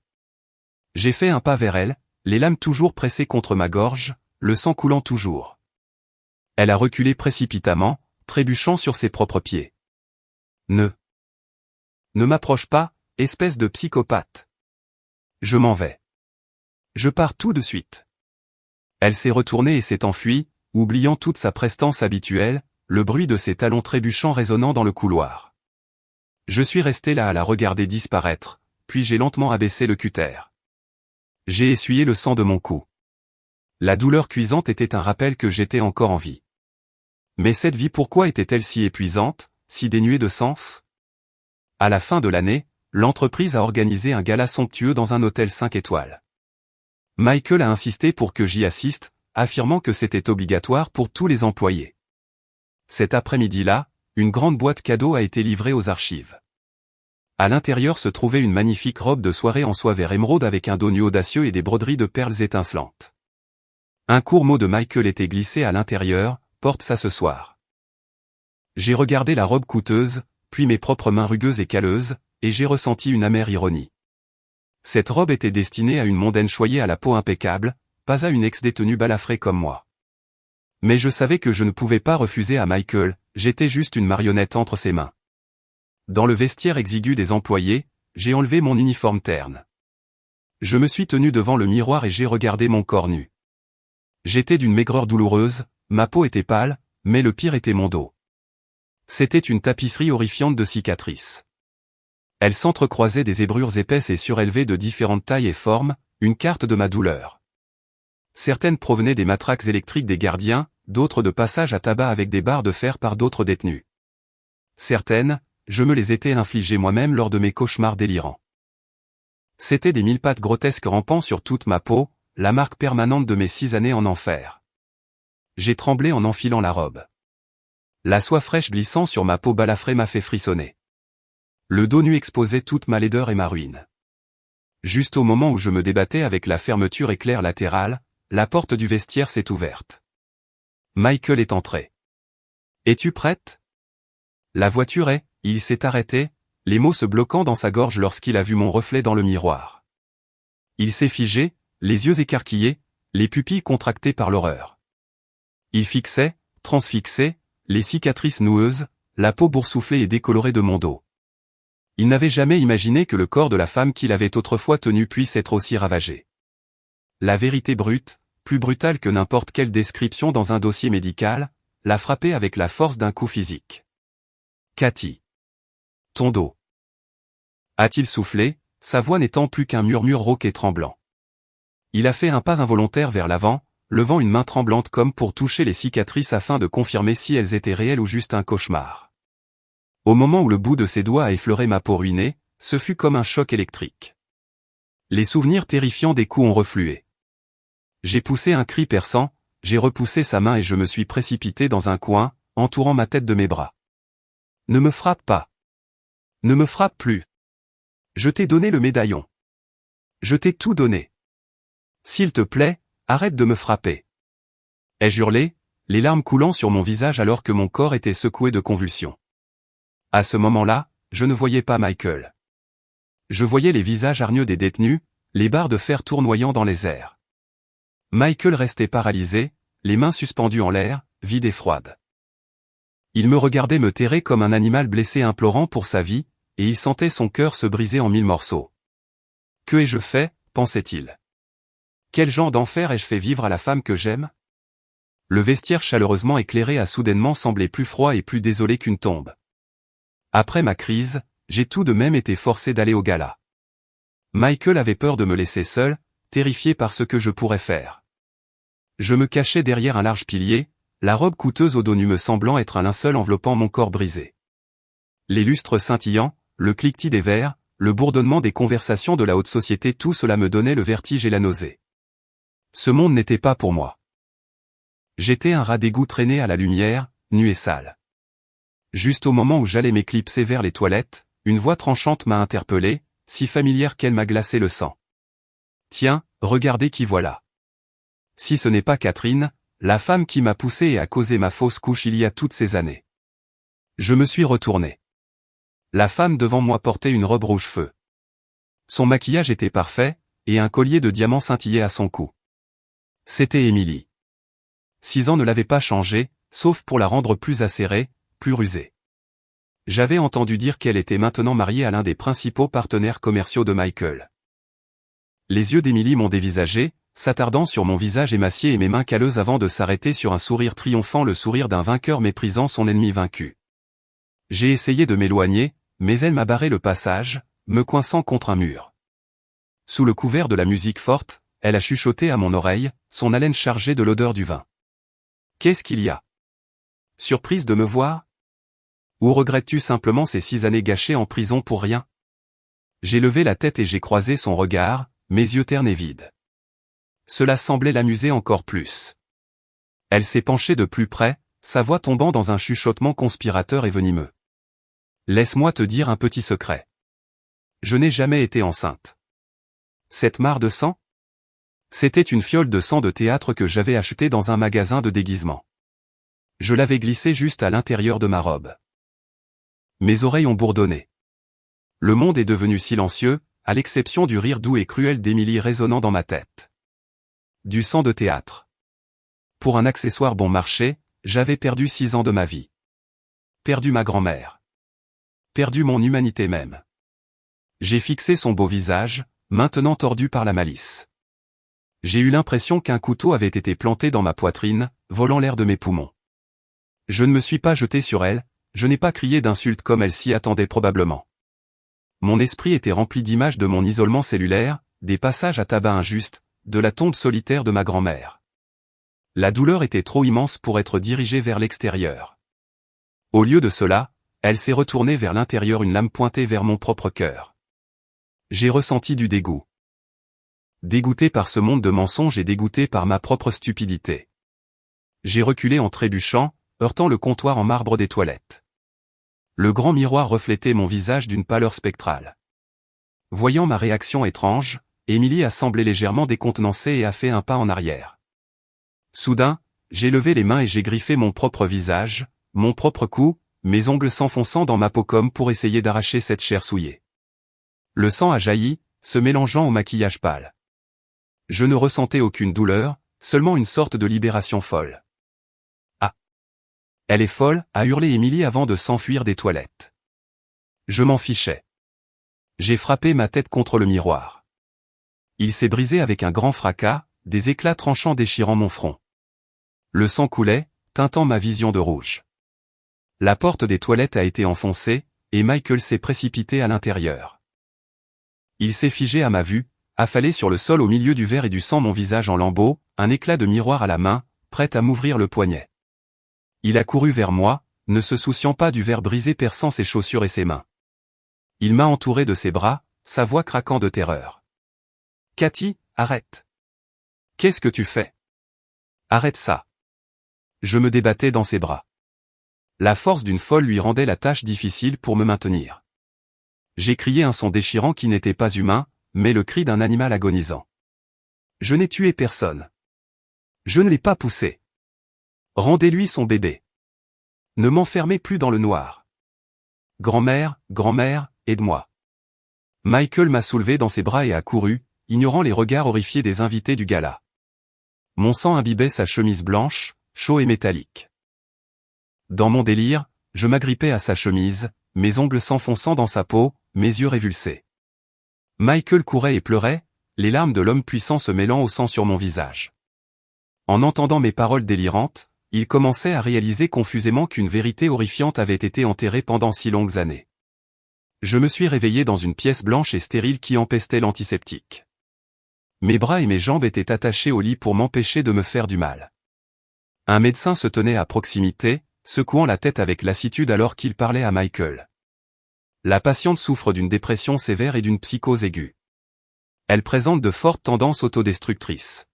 J'ai fait un pas vers elle, les lames toujours pressées contre ma gorge, le sang coulant toujours. Elle a reculé précipitamment, trébuchant sur ses propres pieds. Ne m'approche pas, espèce de psychopathe. Je m'en vais. Je pars tout de suite. Elle s'est retournée et s'est enfuie, oubliant toute sa prestance habituelle, le bruit de ses talons trébuchants résonnant dans le couloir. Je suis resté là à la regarder disparaître, puis j'ai lentement abaissé le cutter. J'ai essuyé le sang de mon cou. La douleur cuisante était un rappel que j'étais encore en vie. Mais cette vie, pourquoi était-elle si épuisante, si dénuée de sens? À la fin de l'année, l'entreprise a organisé un gala somptueux dans un hôtel 5 étoiles. Michael a insisté pour que j'y assiste, affirmant que c'était obligatoire pour tous les employés. Cet après-midi-là, une grande boîte cadeau a été livrée aux archives. À l'intérieur se trouvait une magnifique robe de soirée en soie vert émeraude avec un dos nu audacieux et des broderies de perles étincelantes. Un court mot de Michael était glissé à l'intérieur, porte ça ce soir. J'ai regardé la robe coûteuse, puis mes propres mains rugueuses et calleuses, et j'ai ressenti une amère ironie. Cette robe était destinée à une mondaine choyée à la peau impeccable, pas à une ex-détenue balafrée comme moi. Mais je savais que je ne pouvais pas refuser à Michael, j'étais juste une marionnette entre ses mains. Dans le vestiaire exigu des employés, j'ai enlevé mon uniforme terne. Je me suis tenu devant le miroir et j'ai regardé mon corps nu. J'étais d'une maigreur douloureuse, ma peau était pâle, mais le pire était mon dos. C'était une tapisserie horrifiante de cicatrices. Elles s'entrecroisaient des zébrures épaisses et surélevées de différentes tailles et formes, une carte de ma douleur. Certaines provenaient des matraques électriques des gardiens, d'autres de passages à tabac avec des barres de fer par d'autres détenus. Certaines, je me les étais infligées moi-même lors de mes cauchemars délirants. C'étaient des mille pattes grotesques rampant sur toute ma peau, la marque permanente de mes 6 années en enfer. J'ai tremblé en enfilant la robe. La soie fraîche glissant sur ma peau balafrée m'a fait frissonner. Le dos nu exposait toute ma laideur et ma ruine. Juste au moment où je me débattais avec la fermeture éclair latérale, la porte du vestiaire s'est ouverte. Michael est entré. « Es-tu prête ?» La voiture est, il s'est arrêté, les mots se bloquant dans sa gorge lorsqu'il a vu mon reflet dans le miroir. Il s'est figé, les yeux écarquillés, les pupilles contractées par l'horreur. Il fixait, transfixé, les cicatrices noueuses, la peau boursouflée et décolorée de mon dos. Il n'avait jamais imaginé que le corps de la femme qu'il avait autrefois tenue puisse être aussi ravagé. La vérité brute, plus brutale que n'importe quelle description dans un dossier médical, l'a frappé avec la force d'un coup physique. « Cathy. Ton dos. » A-t-il soufflé, sa voix n'étant plus qu'un murmure rauque et tremblant. Il a fait un pas involontaire vers l'avant, levant une main tremblante comme pour toucher les cicatrices afin de confirmer si elles étaient réelles ou juste un cauchemar. Au moment où le bout de ses doigts a effleuré ma peau ruinée, ce fut comme un choc électrique. Les souvenirs terrifiants des coups ont reflué. J'ai poussé un cri perçant, j'ai repoussé sa main et je me suis précipité dans un coin, entourant ma tête de mes bras. « Ne me frappe pas. Ne me frappe plus. Je t'ai donné le médaillon. Je t'ai tout donné. S'il te plaît, arrête de me frapper. » Ai-je hurlé, les larmes coulant sur mon visage alors que mon corps était secoué de convulsions. À ce moment-là, je ne voyais pas Michael. Je voyais les visages hargneux des détenus, les barres de fer tournoyant dans les airs. Michael restait paralysé, les mains suspendues en l'air, vide et froide. Il me regardait me terrer comme un animal blessé implorant pour sa vie, et il sentait son cœur se briser en 1000 morceaux. « Que ai-je fait ?» pensait-il. « Quel genre d'enfer ai-je fait vivre à la femme que j'aime ?» Le vestiaire chaleureusement éclairé a soudainement semblé plus froid et plus désolé qu'une tombe. Après ma crise, j'ai tout de même été forcé d'aller au gala. Michael avait peur de me laisser seul, terrifié par ce que je pourrais faire. Je me cachais derrière un large pilier, la robe coûteuse au dos nu me semblant être un linceul enveloppant mon corps brisé. Les lustres scintillants, le cliquetis des verres, le bourdonnement des conversations de la haute société, tout cela me donnait le vertige et la nausée. Ce monde n'était pas pour moi. J'étais un rat d'égout traîné à la lumière, nu et sale. Juste au moment où j'allais m'éclipser vers les toilettes, une voix tranchante m'a interpellé, si familière qu'elle m'a glacé le sang. « Tiens, regardez qui voilà. Si ce n'est pas Catherine, la femme qui m'a poussé et a causé ma fausse couche il y a toutes ces années. » Je me suis retourné. La femme devant moi portait une robe rouge-feu. Son maquillage était parfait, et un collier de diamants scintillait à son cou. C'était Émilie. 6 ans ne l'avaient pas changée, sauf pour la rendre plus acérée, plus rusée. J'avais entendu dire qu'elle était maintenant mariée à l'un des principaux partenaires commerciaux de Michael. Les yeux d'Émilie m'ont dévisagé, s'attardant sur mon visage émacié et mes mains calleuses avant de s'arrêter sur un sourire triomphant, le sourire d'un vainqueur méprisant son ennemi vaincu. J'ai essayé de m'éloigner, mais elle m'a barré le passage, me coinçant contre un mur. Sous le couvert de la musique forte, elle a chuchoté à mon oreille, son haleine chargée de l'odeur du vin. Qu'est-ce qu'il y a? Surprise de me voir? Ou regrettes-tu simplement ces 6 années gâchées en prison pour rien? J'ai levé la tête et j'ai croisé son regard, mes yeux ternes et vides. Cela semblait l'amuser encore plus. Elle s'est penchée de plus près, sa voix tombant dans un chuchotement conspirateur et venimeux. Laisse-moi te dire un petit secret. Je n'ai jamais été enceinte. Cette mare de sang? C'était une fiole de sang de théâtre que j'avais achetée dans un magasin de déguisement. Je l'avais glissée juste à l'intérieur de ma robe. Mes oreilles ont bourdonné. Le monde est devenu silencieux, à l'exception du rire doux et cruel d'Émilie résonnant dans ma tête. Du sang de théâtre. Pour un accessoire bon marché, j'avais perdu 6 ans de ma vie. Perdu ma grand-mère. Perdu mon humanité même. J'ai fixé son beau visage, maintenant tordu par la malice. J'ai eu l'impression qu'un couteau avait été planté dans ma poitrine, volant l'air de mes poumons. Je ne me suis pas jeté sur elle, je n'ai pas crié d'insultes comme elle s'y attendait probablement. Mon esprit était rempli d'images de mon isolement cellulaire, des passages à tabac injustes, de la tombe solitaire de ma grand-mère. La douleur était trop immense pour être dirigée vers l'extérieur. Au lieu de cela, elle s'est retournée vers l'intérieur, une lame pointée vers mon propre cœur. J'ai ressenti du dégoût. Dégoûté par ce monde de mensonges et dégoûté par ma propre stupidité. J'ai reculé en trébuchant, heurtant le comptoir en marbre des toilettes. Le grand miroir reflétait mon visage d'une pâleur spectrale. Voyant ma réaction étrange, Émilie a semblé légèrement décontenancée et a fait un pas en arrière. Soudain, j'ai levé les mains et j'ai griffé mon propre visage, mon propre cou, mes ongles s'enfonçant dans ma peau comme pour essayer d'arracher cette chair souillée. Le sang a jailli, se mélangeant au maquillage pâle. Je ne ressentais aucune douleur, seulement une sorte de libération folle. Ah! Elle est folle, a hurlé Émilie avant de s'enfuir des toilettes. Je m'en fichais. J'ai frappé ma tête contre le miroir. Il s'est brisé avec un grand fracas, des éclats tranchants déchirant mon front. Le sang coulait, teintant ma vision de rouge. La porte des toilettes a été enfoncée, et Michael s'est précipité à l'intérieur. Il s'est figé à ma vue, affalé sur le sol au milieu du verre et du sang, mon visage en lambeaux, un éclat de miroir à la main, prêt à m'ouvrir le poignet. Il a couru vers moi, ne se souciant pas du verre brisé perçant ses chaussures et ses mains. Il m'a entouré de ses bras, sa voix craquant de terreur. « Cathy, arrête. Qu'est-ce que tu fais? Arrête ça. » Je me débattais dans ses bras. La force d'une folle lui rendait la tâche difficile pour me maintenir. J'ai crié un son déchirant qui n'était pas humain, mais le cri d'un animal agonisant. Je n'ai tué personne. Je ne l'ai pas poussé. Rendez-lui son bébé. Ne m'enfermez plus dans le noir. Grand-mère, grand-mère, aide-moi. Michael m'a soulevé dans ses bras et a couru, ignorant les regards horrifiés des invités du gala. Mon sang imbibait sa chemise blanche, chaud et métallique. Dans mon délire, je m'agrippais à sa chemise, mes ongles s'enfonçant dans sa peau, mes yeux révulsés. Michael courait et pleurait, les larmes de l'homme puissant se mêlant au sang sur mon visage. En entendant mes paroles délirantes, il commençait à réaliser confusément qu'une vérité horrifiante avait été enterrée pendant si longues années. Je me suis réveillé dans une pièce blanche et stérile qui empestait l'antiseptique. Mes bras et mes jambes étaient attachés au lit pour m'empêcher de me faire du mal. Un médecin se tenait à proximité, secouant la tête avec lassitude alors qu'il parlait à Michael. La patiente souffre d'une dépression sévère et d'une psychose aiguë. Elle présente de fortes tendances autodestructrices.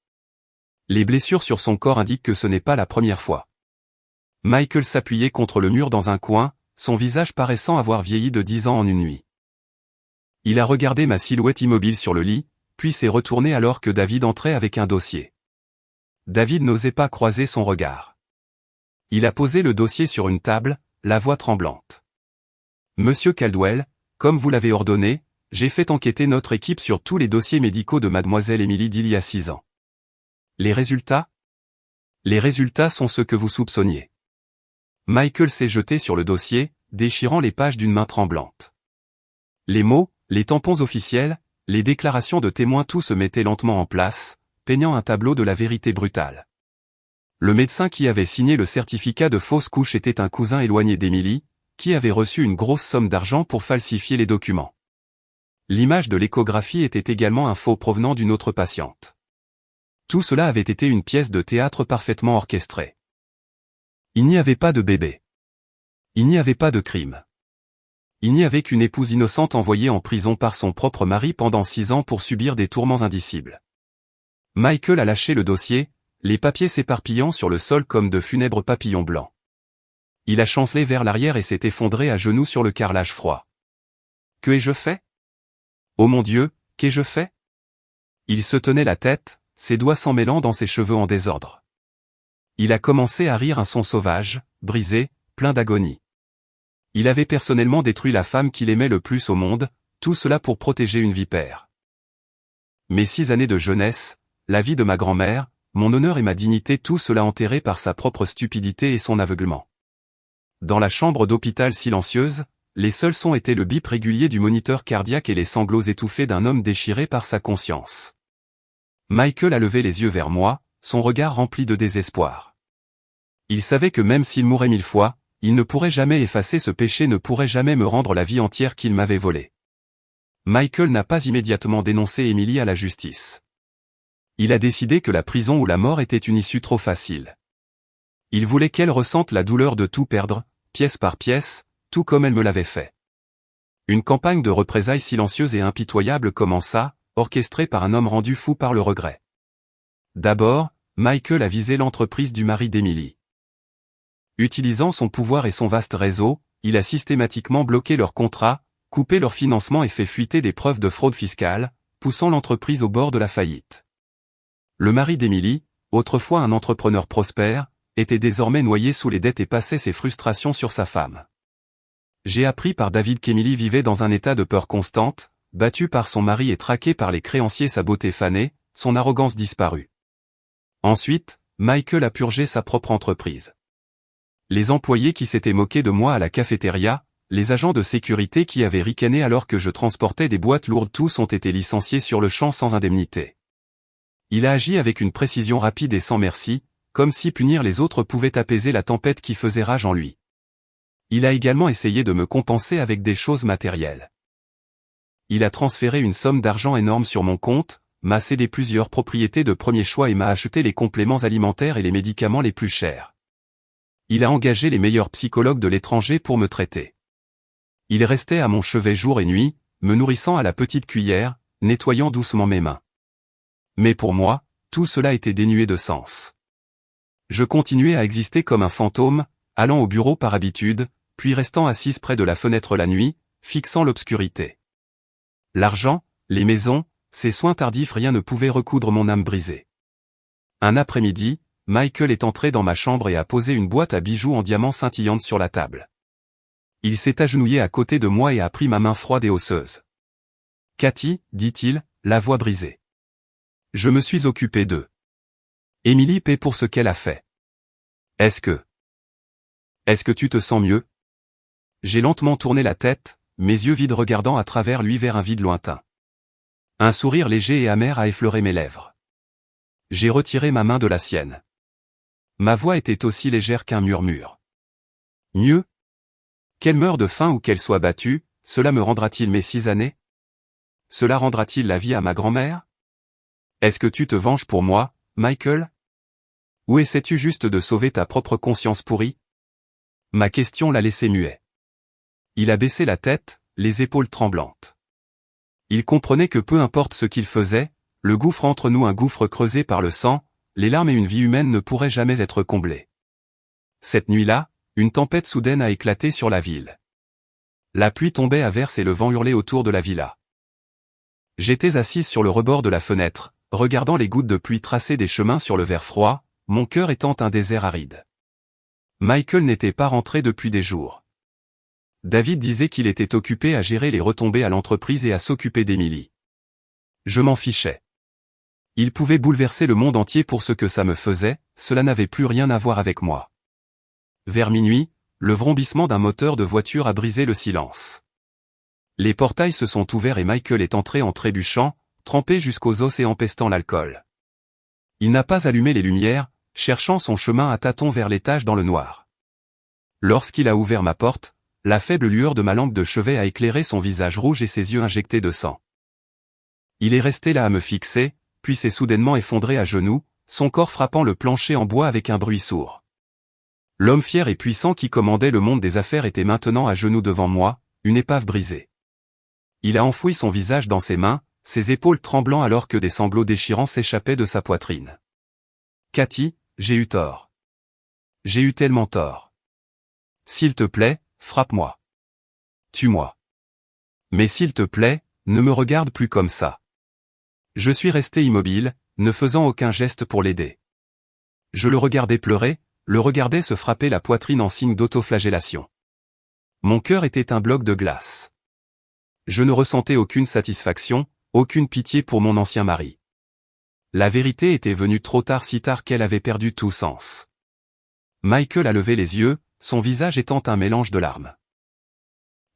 Les blessures sur son corps indiquent que ce n'est pas la première fois. Michael s'appuyait contre le mur dans un coin, son visage paraissant avoir vieilli de 10 ans en une nuit. Il a regardé ma silhouette immobile sur le lit, puis s'est retourné alors que David entrait avec un dossier. David n'osait pas croiser son regard. Il a posé le dossier sur une table, la voix tremblante. « Monsieur Caldwell, comme vous l'avez ordonné, j'ai fait enquêter notre équipe sur tous les dossiers médicaux de mademoiselle Émilie d'il y a 6 ans. Les résultats? Les résultats sont ceux que vous soupçonniez. » Michael s'est jeté sur le dossier, déchirant les pages d'une main tremblante. Les mots, les tampons officiels, les déclarations de témoins, tout se mettait lentement en place, peignant un tableau de la vérité brutale. Le médecin qui avait signé le certificat de fausse couche était un cousin éloigné d'Émilie, qui avait reçu une grosse somme d'argent pour falsifier les documents. L'image de l'échographie était également un faux provenant d'une autre patiente. Tout cela avait été une pièce de théâtre parfaitement orchestrée. Il n'y avait pas de bébé. Il n'y avait pas de crime. Il n'y avait qu'une épouse innocente envoyée en prison par son propre mari pendant 6 ans pour subir des tourments indicibles. Michael a lâché le dossier, les papiers s'éparpillant sur le sol comme de funèbres papillons blancs. Il a chancelé vers l'arrière et s'est effondré à genoux sur le carrelage froid. Que ai-je fait? Oh mon Dieu, qu'ai-je fait? Il se tenait la tête, ses doigts s'emmêlant dans ses cheveux en désordre. Il a commencé à rire un son sauvage, brisé, plein d'agonie. Il avait personnellement détruit la femme qu'il aimait le plus au monde, tout cela pour protéger une vipère. Mes 6 années de jeunesse, la vie de ma grand-mère, mon honneur et ma dignité, tout cela enterré par sa propre stupidité et son aveuglement. Dans la chambre d'hôpital silencieuse, les seuls sons étaient le bip régulier du moniteur cardiaque et les sanglots étouffés d'un homme déchiré par sa conscience. Michael a levé les yeux vers moi, son regard rempli de désespoir. Il savait que même s'il mourait 1000 fois, il ne pourrait jamais effacer ce péché, ne pourrait jamais me rendre la vie entière qu'il m'avait volée. Michael n'a pas immédiatement dénoncé Emily à la justice. Il a décidé que la prison ou la mort était une issue trop facile. Il voulait qu'elle ressente la douleur de tout perdre, pièce par pièce, tout comme elle me l'avait fait. Une campagne de représailles silencieuse et impitoyable commença, orchestrée par un homme rendu fou par le regret. D'abord, Michael a visé l'entreprise du mari d'Emily. Utilisant son pouvoir et son vaste réseau, il a systématiquement bloqué leurs contrats, coupé leur financement et fait fuiter des preuves de fraude fiscale, poussant l'entreprise au bord de la faillite. Le mari d'Emily, autrefois un entrepreneur prospère, était désormais noyé sous les dettes et passait ses frustrations sur sa femme. J'ai appris par David qu'Emily vivait dans un état de peur constante, battue par son mari et traquée par les créanciers, sa beauté fanée, son arrogance disparue. Ensuite, Michael a purgé sa propre entreprise. Les employés qui s'étaient moqués de moi à la cafétéria, les agents de sécurité qui avaient ricané alors que je transportais des boîtes lourdes, tous ont été licenciés sur le champ sans indemnité. Il a agi avec une précision rapide et sans merci, comme si punir les autres pouvait apaiser la tempête qui faisait rage en lui. Il a également essayé de me compenser avec des choses matérielles. Il a transféré une somme d'argent énorme sur mon compte, m'a cédé plusieurs propriétés de premier choix et m'a acheté les compléments alimentaires et les médicaments les plus chers. Il a engagé les meilleurs psychologues de l'étranger pour me traiter. Il restait à mon chevet jour et nuit, me nourrissant à la petite cuillère, nettoyant doucement mes mains. Mais pour moi, tout cela était dénué de sens. Je continuais à exister comme un fantôme, allant au bureau par habitude, puis restant assise près de la fenêtre la nuit, fixant l'obscurité. L'argent, les maisons, ces soins tardifs, rien ne pouvait recoudre mon âme brisée. Un après-midi, Michael est entré dans ma chambre et a posé une boîte à bijoux en diamants scintillante sur la table. Il s'est agenouillé à côté de moi et a pris ma main froide et osseuse. « Cathy, dit-il, la voix brisée. Je me suis occupé d'eux. Emily paie pour ce qu'elle a fait. Est-ce que tu te sens mieux? » J'ai lentement tourné la tête, mes yeux vides regardant à travers lui vers un vide lointain. Un sourire léger et amer a effleuré mes lèvres. J'ai retiré ma main de la sienne. Ma voix était aussi légère qu'un murmure. Mieux? Qu'elle meure de faim ou qu'elle soit battue, cela me rendra-t-il mes 6 années? Cela rendra-t-il la vie à ma grand-mère? Est-ce que tu te venges pour moi, Michael? Ou essaies-tu juste de sauver ta propre conscience pourrie? Ma question l'a laissé muet. Il a baissé la tête, les épaules tremblantes. Il comprenait que peu importe ce qu'il faisait, le gouffre entre nous, un gouffre creusé par le sang, les larmes et une vie humaine ne pourraient jamais être comblés. Cette nuit-là, une tempête soudaine a éclaté sur la ville. La pluie tombait à verse et le vent hurlait autour de la villa. J'étais assise sur le rebord de la fenêtre, regardant les gouttes de pluie tracer des chemins sur le verre froid, mon cœur étant un désert aride. Michael n'était pas rentré depuis des jours. David disait qu'il était occupé à gérer les retombées à l'entreprise et à s'occuper d'Emily. Je m'en fichais. Il pouvait bouleverser le monde entier pour ce que ça me faisait, cela n'avait plus rien à voir avec moi. Vers minuit, le vrombissement d'un moteur de voiture a brisé le silence. Les portails se sont ouverts et Michael est entré en trébuchant, trempé jusqu'aux os et empestant l'alcool. Il n'a pas allumé les lumières, cherchant son chemin à tâtons vers l'étage dans le noir. Lorsqu'il a ouvert ma porte, La faible lueur de ma lampe de chevet a éclairé son visage rouge et ses yeux injectés de sang. Il est resté là à me fixer, puis s'est soudainement effondré à genoux, son corps frappant le plancher en bois avec un bruit sourd. L'homme fier et puissant qui commandait le monde des affaires était maintenant à genoux devant moi, une épave brisée. Il a enfoui son visage dans ses mains, ses épaules tremblant alors que des sanglots déchirants s'échappaient de sa poitrine. Cathy, j'ai eu tort. J'ai eu tellement tort. S'il te plaît, frappe-moi. Tue-moi. Mais s'il te plaît, ne me regarde plus comme ça. Je suis resté immobile, ne faisant aucun geste pour l'aider. Je le regardais pleurer, le regardais se frapper la poitrine en signe d'autoflagellation. Mon cœur était un bloc de glace. Je ne ressentais aucune satisfaction, aucune pitié pour mon ancien mari. La vérité était venue trop tard, si tard qu'elle avait perdu tout sens. Michael a levé les yeux, son visage étant un mélange de larmes.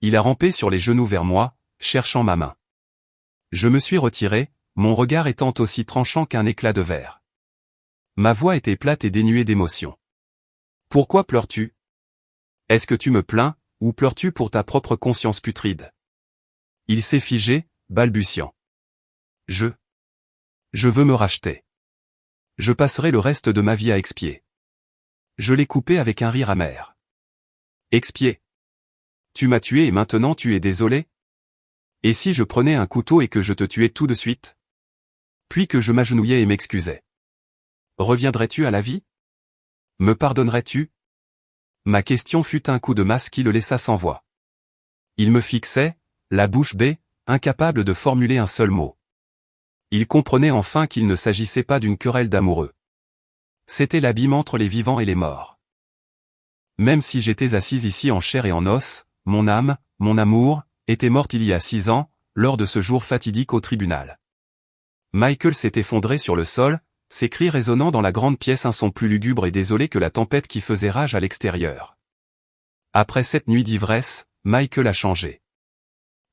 Il a rampé sur les genoux vers moi, cherchant ma main. Je me suis retiré, mon regard étant aussi tranchant qu'un éclat de verre. Ma voix était plate et dénuée d'émotion. Pourquoi pleures-tu? Est-ce que tu me plains, ou pleures-tu pour ta propre conscience putride? Il s'est figé, balbutiant. Je veux me racheter. Je passerai le reste de ma vie à expier. Je l'ai coupé avec un rire amer. Expier. Tu m'as tué et maintenant tu es désolé? Et si je prenais un couteau et que je te tuais tout de suite? Puis que je m'agenouillais et m'excusais. Reviendrais-tu à la vie? Me pardonnerais-tu? Ma question fut un coup de masse qui le laissa sans voix. Il me fixait, la bouche bée, incapable de formuler un seul mot. Il comprenait enfin qu'il ne s'agissait pas d'une querelle d'amoureux. C'était l'abîme entre les vivants et les morts. Même si j'étais assise ici en chair et en os, mon âme, mon amour, était morte il y a 6 ans, lors de ce jour fatidique au tribunal. Michael s'est effondré sur le sol, ses cris résonnant dans la grande pièce, un son plus lugubre et désolé que la tempête qui faisait rage à l'extérieur. Après cette nuit d'ivresse, Michael a changé.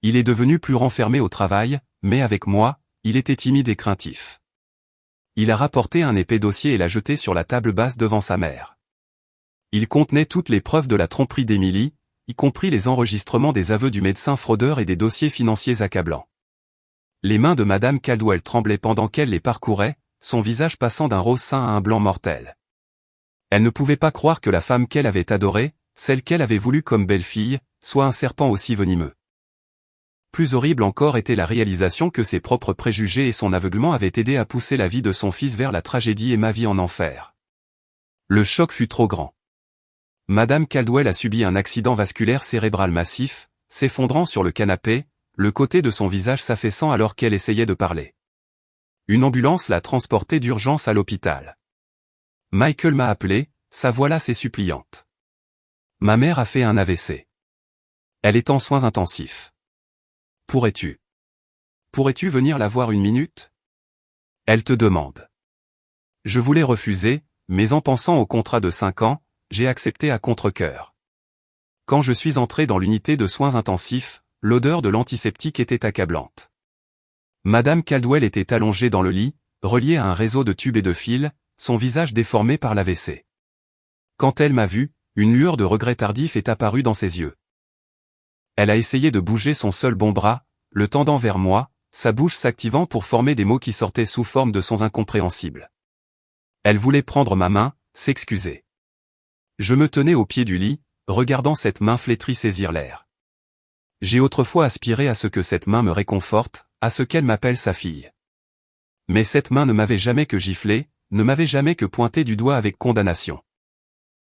Il est devenu plus renfermé au travail, mais avec moi, il était timide et craintif. Il a rapporté un épais dossier et l'a jeté sur la table basse devant sa mère. Il contenait toutes les preuves de la tromperie d'Emily, y compris les enregistrements des aveux du médecin fraudeur et des dossiers financiers accablants. Les mains de Madame Caldwell tremblaient pendant qu'elle les parcourait, son visage passant d'un rose sain à un blanc mortel. Elle ne pouvait pas croire que la femme qu'elle avait adorée, celle qu'elle avait voulue comme belle-fille, soit un serpent aussi venimeux. Plus horrible encore était la réalisation que ses propres préjugés et son aveuglement avaient aidé à pousser la vie de son fils vers la tragédie et ma vie en enfer. Le choc fut trop grand. Madame Caldwell a subi un accident vasculaire cérébral massif, s'effondrant sur le canapé, le côté de son visage s'affaissant alors qu'elle essayait de parler. Une ambulance l'a transportée d'urgence à l'hôpital. Michael m'a appelé, sa voix lasse et suppliante. Ma mère a fait un AVC. Elle est en soins intensifs. Pourrais-tu venir la voir 1 minute? Elle te demande. Je voulais refuser, mais en pensant au contrat de 5 ans, j'ai accepté à contre-cœur. Quand je suis entré dans l'unité de soins intensifs, l'odeur de l'antiseptique était accablante. Madame Caldwell était allongée dans le lit, reliée à un réseau de tubes et de fils, son visage déformé par l'AVC. Quand elle m'a vu, une lueur de regret tardif est apparue dans ses yeux. Elle a essayé de bouger son seul bon bras, le tendant vers moi, sa bouche s'activant pour former des mots qui sortaient sous forme de sons incompréhensibles. Elle voulait prendre ma main, s'excuser. Je me tenais au pied du lit, regardant cette main flétrie saisir l'air. J'ai autrefois aspiré à ce que cette main me réconforte, à ce qu'elle m'appelle sa fille. Mais cette main ne m'avait jamais que giflé, ne m'avait jamais que pointé du doigt avec condamnation.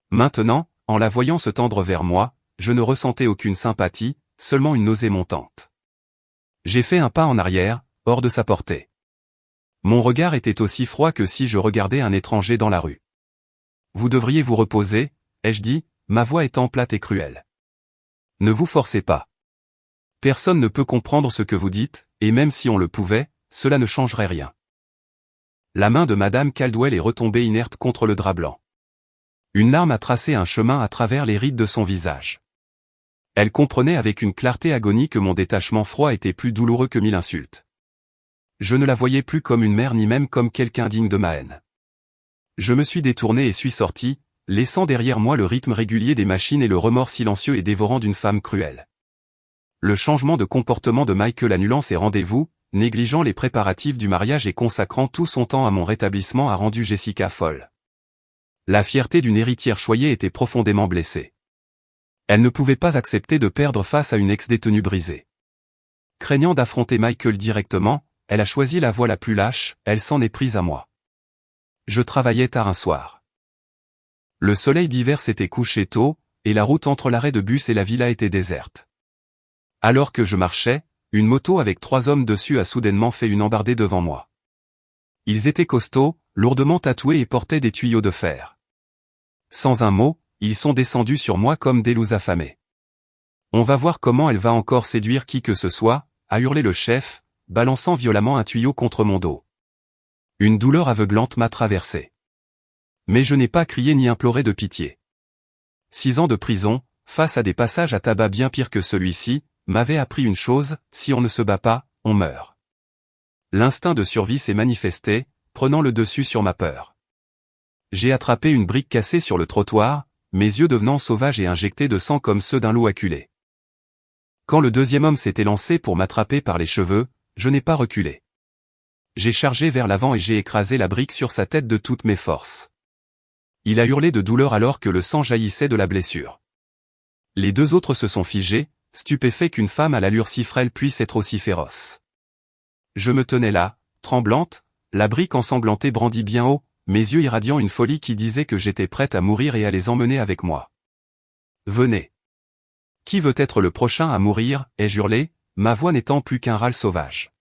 Maintenant, en la voyant se tendre vers moi, je ne ressentais aucune sympathie, seulement une nausée montante. J'ai fait un pas en arrière, hors de sa portée. Mon regard était aussi froid que si je regardais un étranger dans la rue. Vous devriez vous reposer, ai-je dit, ma voix étant plate et cruelle. Ne vous forcez pas. Personne ne peut comprendre ce que vous dites, et même si on le pouvait, cela ne changerait rien. La main de Madame Caldwell est retombée inerte contre le drap blanc. Une larme a tracé un chemin à travers les rides de son visage. Elle comprenait avec une clarté agonie que mon détachement froid était plus douloureux que 1000 insultes. Je ne la voyais plus comme une mère ni même comme quelqu'un digne de ma haine. Je me suis détourné et suis sorti, laissant derrière moi le rythme régulier des machines et le remords silencieux et dévorant d'une femme cruelle. Le changement de comportement de Michael annulant ses rendez-vous, négligeant les préparatifs du mariage et consacrant tout son temps à mon rétablissement a rendu Jessica folle. La fierté d'une héritière choyée était profondément blessée. Elle ne pouvait pas accepter de perdre face à une ex-détenue brisée. Craignant d'affronter Michael directement, elle a choisi la voie la plus lâche, elle s'en est prise à moi. Je travaillais tard un soir. Le soleil d'hiver s'était couché tôt, et la route entre l'arrêt de bus et la villa était déserte. Alors que je marchais, une moto avec 3 hommes dessus a soudainement fait une embardée devant moi. Ils étaient costauds, lourdement tatoués et portaient des tuyaux de fer. Sans un mot, ils sont descendus sur moi comme des loups affamés. On va voir comment elle va encore séduire qui que ce soit, a hurlé le chef, balançant violemment un tuyau contre mon dos. Une douleur aveuglante m'a traversé. Mais je n'ai pas crié ni imploré de pitié. 6 ans de prison, face à des passages à tabac bien pires que celui-ci, m'avaient appris une chose, si on ne se bat pas, on meurt. L'instinct de survie s'est manifesté, prenant le dessus sur ma peur. J'ai attrapé une brique cassée sur le trottoir, mes yeux devenant sauvages et injectés de sang comme ceux d'un loup acculé. Quand le deuxième homme s'était lancé pour m'attraper par les cheveux, je n'ai pas reculé. J'ai chargé vers l'avant et j'ai écrasé la brique sur sa tête de toutes mes forces. Il a hurlé de douleur alors que le sang jaillissait de la blessure. Les 2 autres se sont figés, stupéfaits qu'une femme à l'allure si frêle puisse être aussi féroce. Je me tenais là, tremblante, la brique ensanglantée brandie bien haut, mes yeux irradiant une folie qui disait que j'étais prête à mourir et à les emmener avec moi. Venez. Qui veut être le prochain à mourir, ai-je hurlé, ma voix n'étant plus qu'un râle sauvage.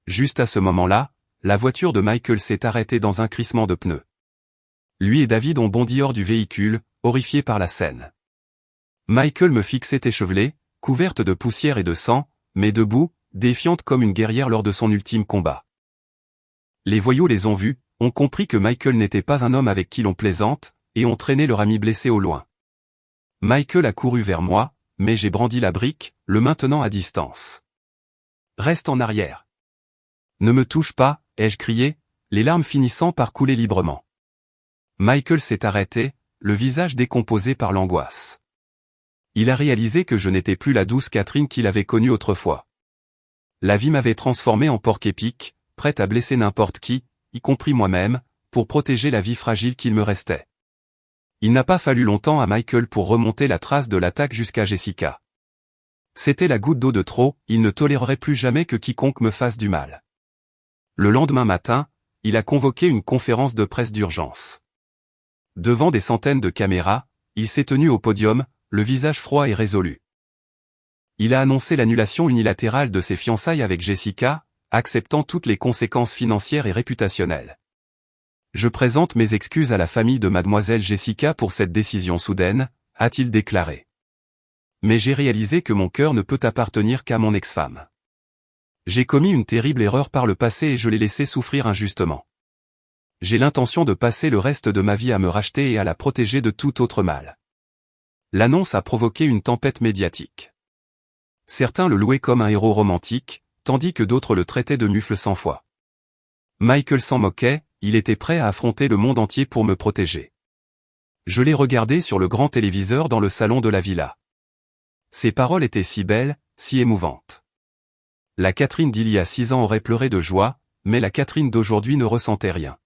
Juste à ce moment-là, la voiture de Michael s'est arrêtée dans un crissement de pneus. Lui et David ont bondi hors du véhicule, horrifiés par la scène. Michael me fixait échevelée, couverte de poussière et de sang, mais debout, défiante comme une guerrière lors de son ultime combat. Les voyous les ont vus, ont compris que Michael n'était pas un homme avec qui l'on plaisante, et ont traîné leur ami blessé au loin. Michael a couru vers moi, mais j'ai brandi la brique, le maintenant à distance. Reste en arrière. Ne me touche pas, ai-je crié, les larmes finissant par couler librement. Michael s'est arrêté, le visage décomposé par l'angoisse. Il a réalisé que je n'étais plus la douce Catherine qu'il avait connue autrefois. La vie m'avait transformé en porc épic, prête à blesser n'importe qui, y compris moi-même, pour protéger la vie fragile qu'il me restait. Il n'a pas fallu longtemps à Michael pour remonter la trace de l'attaque jusqu'à Jessica. C'était la goutte d'eau de trop, il ne tolérerait plus jamais que quiconque me fasse du mal. Le lendemain matin, il a convoqué une conférence de presse d'urgence. Devant des centaines de caméras, il s'est tenu au podium, le visage froid et résolu. Il a annoncé l'annulation unilatérale de ses fiançailles avec Jessica, acceptant toutes les conséquences financières et réputationnelles. Je présente mes excuses à la famille de mademoiselle Jessica pour cette décision soudaine, a-t-il déclaré. Mais j'ai réalisé que mon cœur ne peut appartenir qu'à mon ex-femme. J'ai commis une terrible erreur par le passé et je l'ai laissée souffrir injustement. J'ai l'intention de passer le reste de ma vie à me racheter et à la protéger de tout autre mal. L'annonce a provoqué une tempête médiatique. Certains le louaient comme un héros romantique, tandis que d'autres le traitaient de mufle sans foi. Michael s'en moquait, il était prêt à affronter le monde entier pour me protéger. Je l'ai regardé sur le grand téléviseur dans le salon de la villa. Ses paroles étaient si belles, si émouvantes. La Catherine d'il y a 6 ans aurait pleuré de joie, mais la Catherine d'aujourd'hui ne ressentait rien.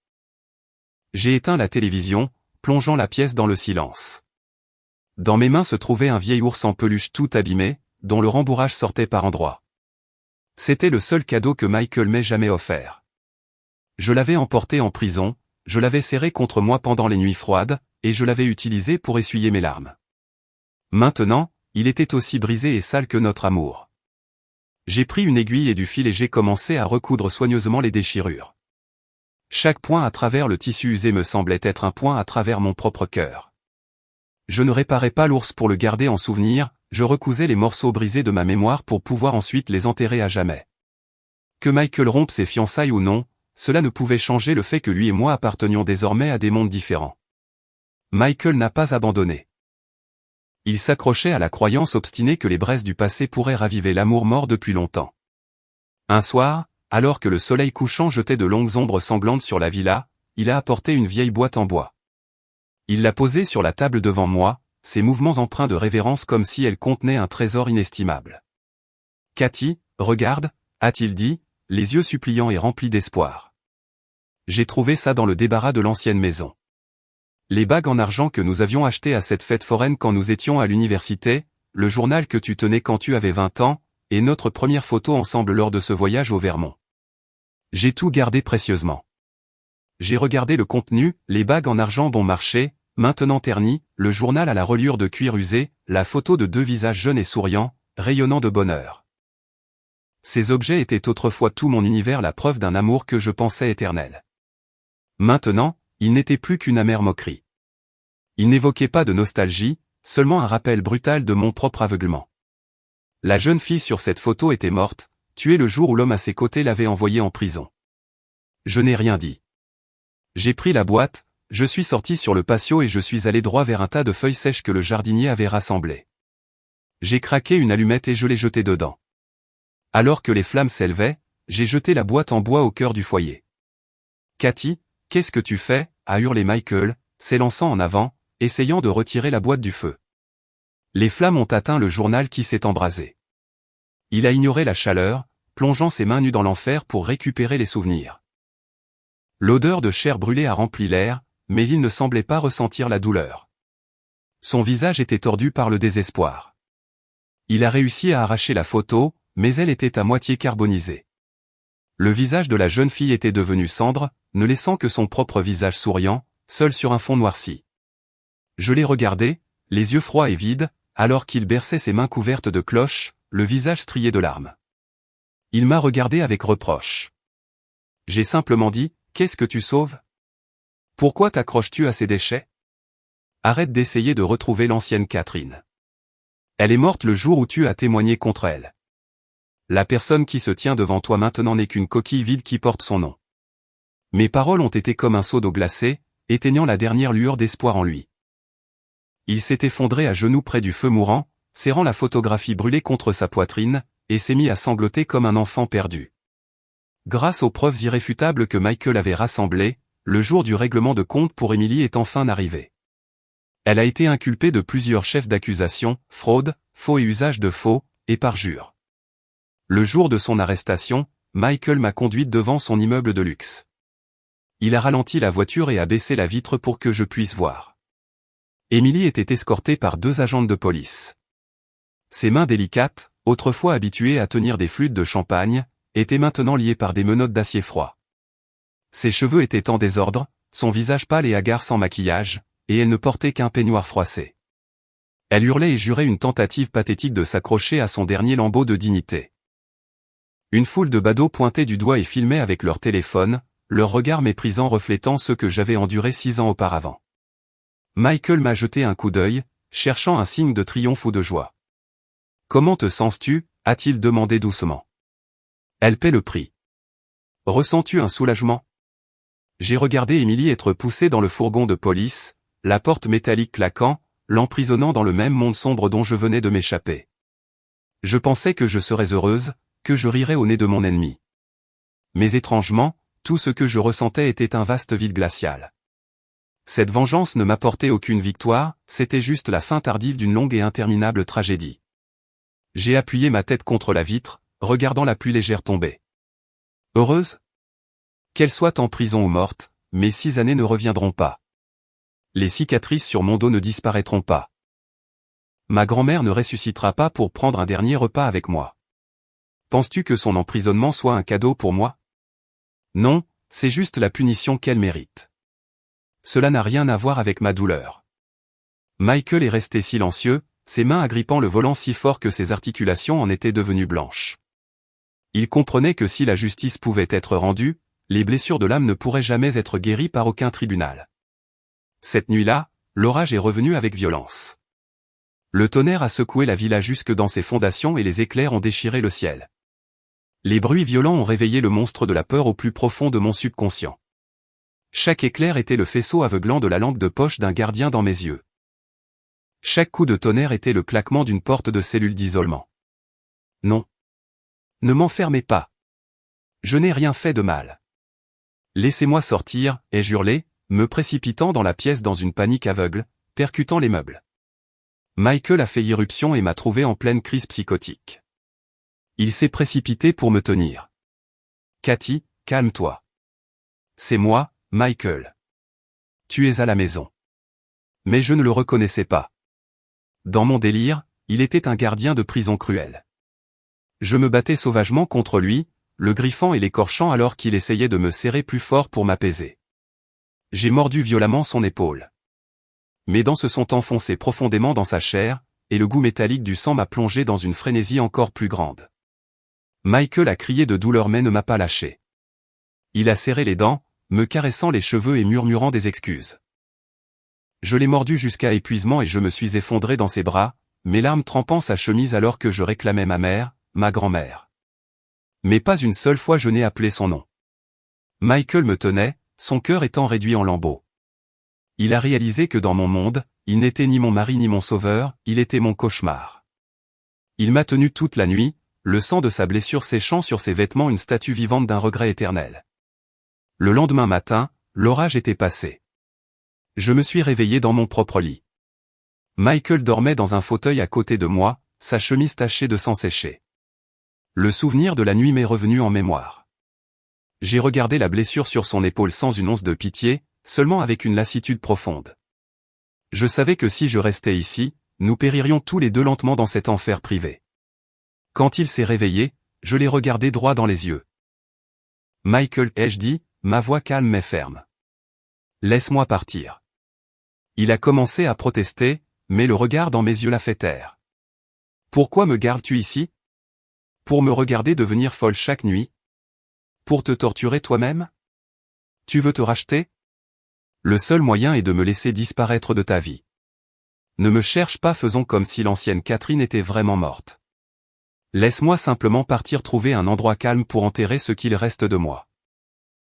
J'ai éteint la télévision, plongeant la pièce dans le silence. Dans mes mains se trouvait un vieil ours en peluche tout abîmé, dont le rembourrage sortait par endroits. C'était le seul cadeau que Michael m'ait jamais offert. Je l'avais emporté en prison, je l'avais serré contre moi pendant les nuits froides, et je l'avais utilisé pour essuyer mes larmes. Maintenant, il était aussi brisé et sale que notre amour. J'ai pris une aiguille et du fil et j'ai commencé à recoudre soigneusement les déchirures. Chaque point à travers le tissu usé me semblait être un point à travers mon propre cœur. Je ne réparais pas l'ours pour le garder en souvenir, je recousais les morceaux brisés de ma mémoire pour pouvoir ensuite les enterrer à jamais. Que Michael rompe ses fiançailles ou non, cela ne pouvait changer le fait que lui et moi appartenions désormais à des mondes différents. Michael n'a pas abandonné. Il s'accrochait à la croyance obstinée que les braises du passé pourraient raviver l'amour mort depuis longtemps. Un soir, alors que le soleil couchant jetait de longues ombres sanglantes sur la villa, il a apporté une vieille boîte en bois. Il l'a posée sur la table devant moi, ses mouvements empreints de révérence comme si elle contenait un trésor inestimable. « Cathy, regarde » a-t-il dit, les yeux suppliants et remplis d'espoir. J'ai trouvé ça dans le débarras de l'ancienne maison. Les bagues en argent que nous avions achetées à cette fête foraine quand nous étions à l'université, le journal que tu tenais quand tu avais 20 ans, et notre première photo ensemble lors de ce voyage au Vermont. J'ai tout gardé précieusement. J'ai regardé le contenu, les bagues en argent bon marché, maintenant ternies, le journal à la reliure de cuir usé, la photo de 2 visages jeunes et souriants, rayonnant de bonheur. Ces objets étaient autrefois tout mon univers, la preuve d'un amour que je pensais éternel. Maintenant, il n'était plus qu'une amère moquerie. Il n'évoquait pas de nostalgie, seulement un rappel brutal de mon propre aveuglement. La jeune fille sur cette photo était morte, tuée le jour où l'homme à ses côtés l'avait envoyée en prison. Je n'ai rien dit. J'ai pris la boîte, je suis sorti sur le patio et je suis allé droit vers un tas de feuilles sèches que le jardinier avait rassemblées. J'ai craqué une allumette et je l'ai jetée dedans. Alors que les flammes s'élevaient, j'ai jeté la boîte en bois au cœur du foyer. « Cathy, qu'est-ce que tu fais » a hurlé Michael, s'élançant en avant, essayant de retirer la boîte du feu. Les flammes ont atteint le journal qui s'est embrasé. Il a ignoré la chaleur, plongeant ses mains nues dans l'enfer pour récupérer les souvenirs. L'odeur de chair brûlée a rempli l'air, mais il ne semblait pas ressentir la douleur. Son visage était tordu par le désespoir. Il a réussi à arracher la photo, mais elle était à moitié carbonisée. Le visage de la jeune fille était devenu cendre, ne laissant que son propre visage souriant, seul sur un fond noirci. Je l'ai regardé, les yeux froids et vides, alors qu'il berçait ses mains couvertes de cloches, le visage strié de larmes. Il m'a regardé avec reproche. J'ai simplement dit, « Qu'est-ce que tu sauves ? Pourquoi t'accroches-tu à ces déchets ? Arrête d'essayer de retrouver l'ancienne Catherine. Elle est morte le jour où tu as témoigné contre elle. La personne qui se tient devant toi maintenant n'est qu'une coquille vide qui porte son nom. » Mes paroles ont été comme un seau d'eau glacée, éteignant la dernière lueur d'espoir en lui. Il s'est effondré à genoux près du feu mourant, serrant la photographie brûlée contre sa poitrine, et s'est mis à sangloter comme un enfant perdu. Grâce aux preuves irréfutables que Michael avait rassemblées, le jour du règlement de compte pour Emily est enfin arrivé. Elle a été inculpée de plusieurs chefs d'accusation, fraude, faux et usage de faux, et parjure. Le jour de son arrestation, Michael m'a conduite devant son immeuble de luxe. Il a ralenti la voiture et a baissé la vitre pour que je puisse voir. Emily était escortée par 2 agents de police. Ses mains délicates, autrefois habituées à tenir des flûtes de champagne, étaient maintenant liées par des menottes d'acier froid. Ses cheveux étaient en désordre, son visage pâle et hagard sans maquillage, et elle ne portait qu'un peignoir froissé. Elle hurlait et jurait une tentative pathétique de s'accrocher à son dernier lambeau de dignité. Une foule de badauds pointaient du doigt et filmaient avec leur téléphone, leur regard méprisant reflétant ce que j'avais enduré 6 ans auparavant. Michael m'a jeté un coup d'œil, cherchant un signe de triomphe ou de joie. « Comment te sens-tu » a-t-il demandé doucement. « Elle paie le prix. Ressens-tu un soulagement ?» J'ai regardé Emily être poussée dans le fourgon de police, la porte métallique claquant, l'emprisonnant dans le même monde sombre dont je venais de m'échapper. Je pensais que je serais heureuse, que je rirais au nez de mon ennemi. Mais étrangement, tout ce que je ressentais était un vaste vide glacial. Cette vengeance ne m'apportait aucune victoire, c'était juste la fin tardive d'une longue et interminable tragédie. J'ai appuyé ma tête contre la vitre, regardant la pluie légère tomber. Heureuse ? Qu'elle soit en prison ou morte, mes 6 années ne reviendront pas. Les cicatrices sur mon dos ne disparaîtront pas. Ma grand-mère ne ressuscitera pas pour prendre un dernier repas avec moi. Penses-tu que son emprisonnement soit un cadeau pour moi ? Non, c'est juste la punition qu'elle mérite. Cela n'a rien à voir avec ma douleur. Michael est resté silencieux, ses mains agrippant le volant si fort que ses articulations en étaient devenues blanches. Il comprenait que si la justice pouvait être rendue, les blessures de l'âme ne pourraient jamais être guéries par aucun tribunal. Cette nuit-là, l'orage est revenu avec violence. Le tonnerre a secoué la villa jusque dans ses fondations et les éclairs ont déchiré le ciel. Les bruits violents ont réveillé le monstre de la peur au plus profond de mon subconscient. Chaque éclair était le faisceau aveuglant de la lampe de poche d'un gardien dans mes yeux. Chaque coup de tonnerre était le claquement d'une porte de cellule d'isolement. Non. Ne m'enfermez pas. Je n'ai rien fait de mal. Laissez-moi sortir, ai-je hurlé, me précipitant dans la pièce dans une panique aveugle, percutant les meubles. Michael a fait irruption et m'a trouvé en pleine crise psychotique. Il s'est précipité pour me tenir. Cathy, calme-toi. C'est moi, Michael. Tu es à la maison. Mais je ne le reconnaissais pas. Dans mon délire, il était un gardien de prison cruel. Je me battais sauvagement contre lui, le griffant et l'écorchant alors qu'il essayait de me serrer plus fort pour m'apaiser. J'ai mordu violemment son épaule. Mes dents se sont enfoncées profondément dans sa chair, et le goût métallique du sang m'a plongé dans une frénésie encore plus grande. Michael a crié de douleur mais ne m'a pas lâché. Il a serré les dents, me caressant les cheveux et murmurant des excuses. Je l'ai mordu jusqu'à épuisement et je me suis effondré dans ses bras, mes larmes trempant sa chemise alors que je réclamais ma mère, ma grand-mère. Mais pas une seule fois je n'ai appelé son nom. Michael me tenait, son cœur étant réduit en lambeaux. Il a réalisé que dans mon monde, il n'était ni mon mari ni mon sauveur, il était mon cauchemar. Il m'a tenu toute la nuit, le sang de sa blessure séchant sur ses vêtements une statue vivante d'un regret éternel. Le lendemain matin, l'orage était passé. Je me suis réveillé dans mon propre lit. Michael dormait dans un fauteuil à côté de moi, sa chemise tachée de sang séché. Le souvenir de la nuit m'est revenu en mémoire. J'ai regardé la blessure sur son épaule sans une once de pitié, seulement avec une lassitude profonde. Je savais que si je restais ici, nous péririons tous les deux lentement dans cet enfer privé. Quand il s'est réveillé, je l'ai regardé droit dans les yeux. Michael, ai-je dit, ma voix calme mais ferme. Laisse-moi partir. Il a commencé à protester, mais le regard dans mes yeux l'a fait taire. Pourquoi me gardes-tu ici? Pour me regarder devenir folle chaque nuit? Pour te torturer toi-même? Tu veux te racheter? Le seul moyen est de me laisser disparaître de ta vie. Ne me cherche pas, faisons comme si l'ancienne Catherine était vraiment morte. Laisse-moi simplement partir trouver un endroit calme pour enterrer ce qu'il reste de moi.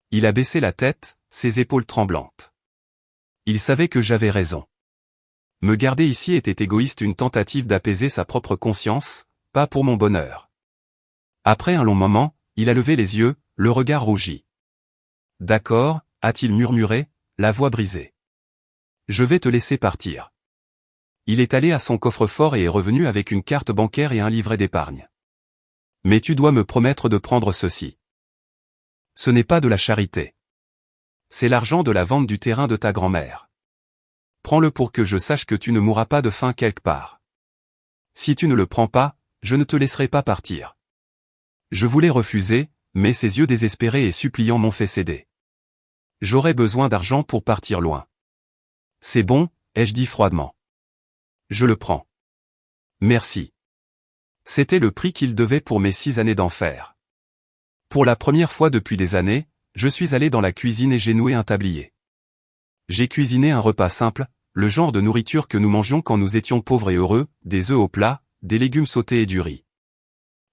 Il a baissé la tête, ses épaules tremblantes. Il savait que j'avais raison. Me garder ici était égoïste, une tentative d'apaiser sa propre conscience, pas pour mon bonheur. Après un long moment, il a levé les yeux, le regard rougi. D'accord, a-t-il murmuré, la voix brisée. Je vais te laisser partir. Il est allé à son coffre-fort et est revenu avec une carte bancaire et un livret d'épargne. Mais tu dois me promettre de prendre ceci. Ce n'est pas de la charité. C'est l'argent de la vente du terrain de ta grand-mère. Prends-le pour que je sache que tu ne mourras pas de faim quelque part. Si tu ne le prends pas, je ne te laisserai pas partir. Je voulais refuser, mais ses yeux désespérés et suppliants m'ont fait céder. J'aurais besoin d'argent pour partir loin. C'est bon, ai-je dit froidement. Je le prends. Merci. C'était le prix qu'il devait pour mes 6 années d'enfer. Pour la première fois depuis des années, je suis allé dans la cuisine et j'ai noué un tablier. J'ai cuisiné un repas simple, le genre de nourriture que nous mangions quand nous étions pauvres et heureux, des œufs au plat, des légumes sautés et du riz.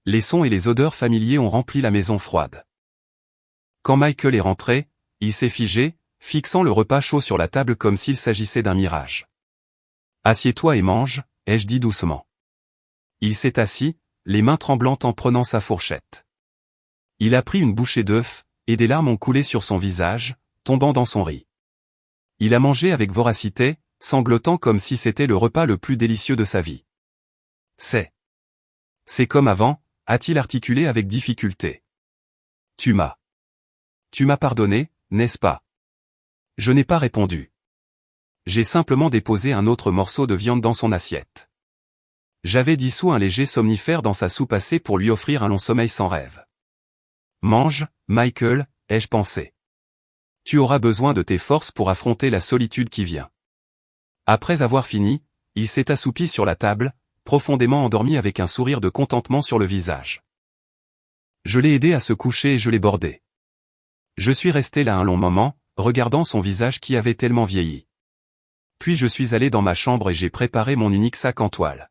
Les sons et les odeurs familiers ont rempli la maison froide. Quand Michael est rentré, il s'est figé, fixant le repas chaud sur la table comme s'il s'agissait d'un mirage. Assieds-toi et mange, ai-je dit doucement. Il s'est assis, les mains tremblantes en prenant sa fourchette. Il a pris une bouchée d'œuf, et des larmes ont coulé sur son visage, tombant dans son riz. Il a mangé avec voracité, sanglotant comme si c'était le repas le plus délicieux de sa vie. C'est comme avant, a-t-il articulé avec difficulté. Tu m'as pardonné, n'est-ce pas? Je n'ai pas répondu. J'ai simplement déposé un autre morceau de viande dans son assiette. J'avais dissous un léger somnifère dans sa soupe assez pour lui offrir un long sommeil sans rêve. Mange, Michael, ai-je pensé. Tu auras besoin de tes forces pour affronter la solitude qui vient. Après avoir fini, il s'est assoupi sur la table, profondément endormi avec un sourire de contentement sur le visage. Je l'ai aidé à se coucher et je l'ai bordé. Je suis resté là un long moment, regardant son visage qui avait tellement vieilli. Puis je suis allé dans ma chambre et j'ai préparé mon unique sac en toile.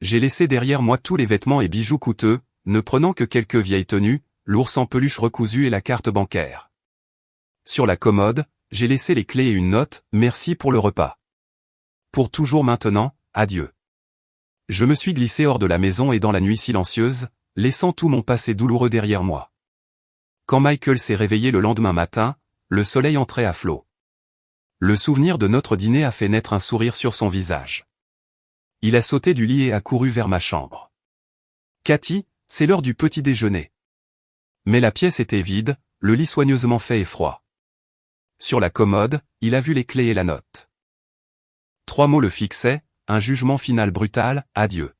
J'ai laissé derrière moi tous les vêtements et bijoux coûteux, ne prenant que quelques vieilles tenues, l'ours en peluche recousu et la carte bancaire. Sur la commode, j'ai laissé les clés et une note, merci pour le repas. Pour toujours maintenant, adieu. Je me suis glissé hors de la maison et dans la nuit silencieuse, laissant tout mon passé douloureux derrière moi. Quand Michael s'est réveillé le lendemain matin, le soleil entrait à flot. Le souvenir de notre dîner a fait naître un sourire sur son visage. Il a sauté du lit et a couru vers ma chambre. « Cathy, c'est l'heure du petit déjeuner. » Mais la pièce était vide, le lit soigneusement fait et froid. Sur la commode, il a vu les clés et la note. 3 mots le fixaient, un jugement final brutal, adieu.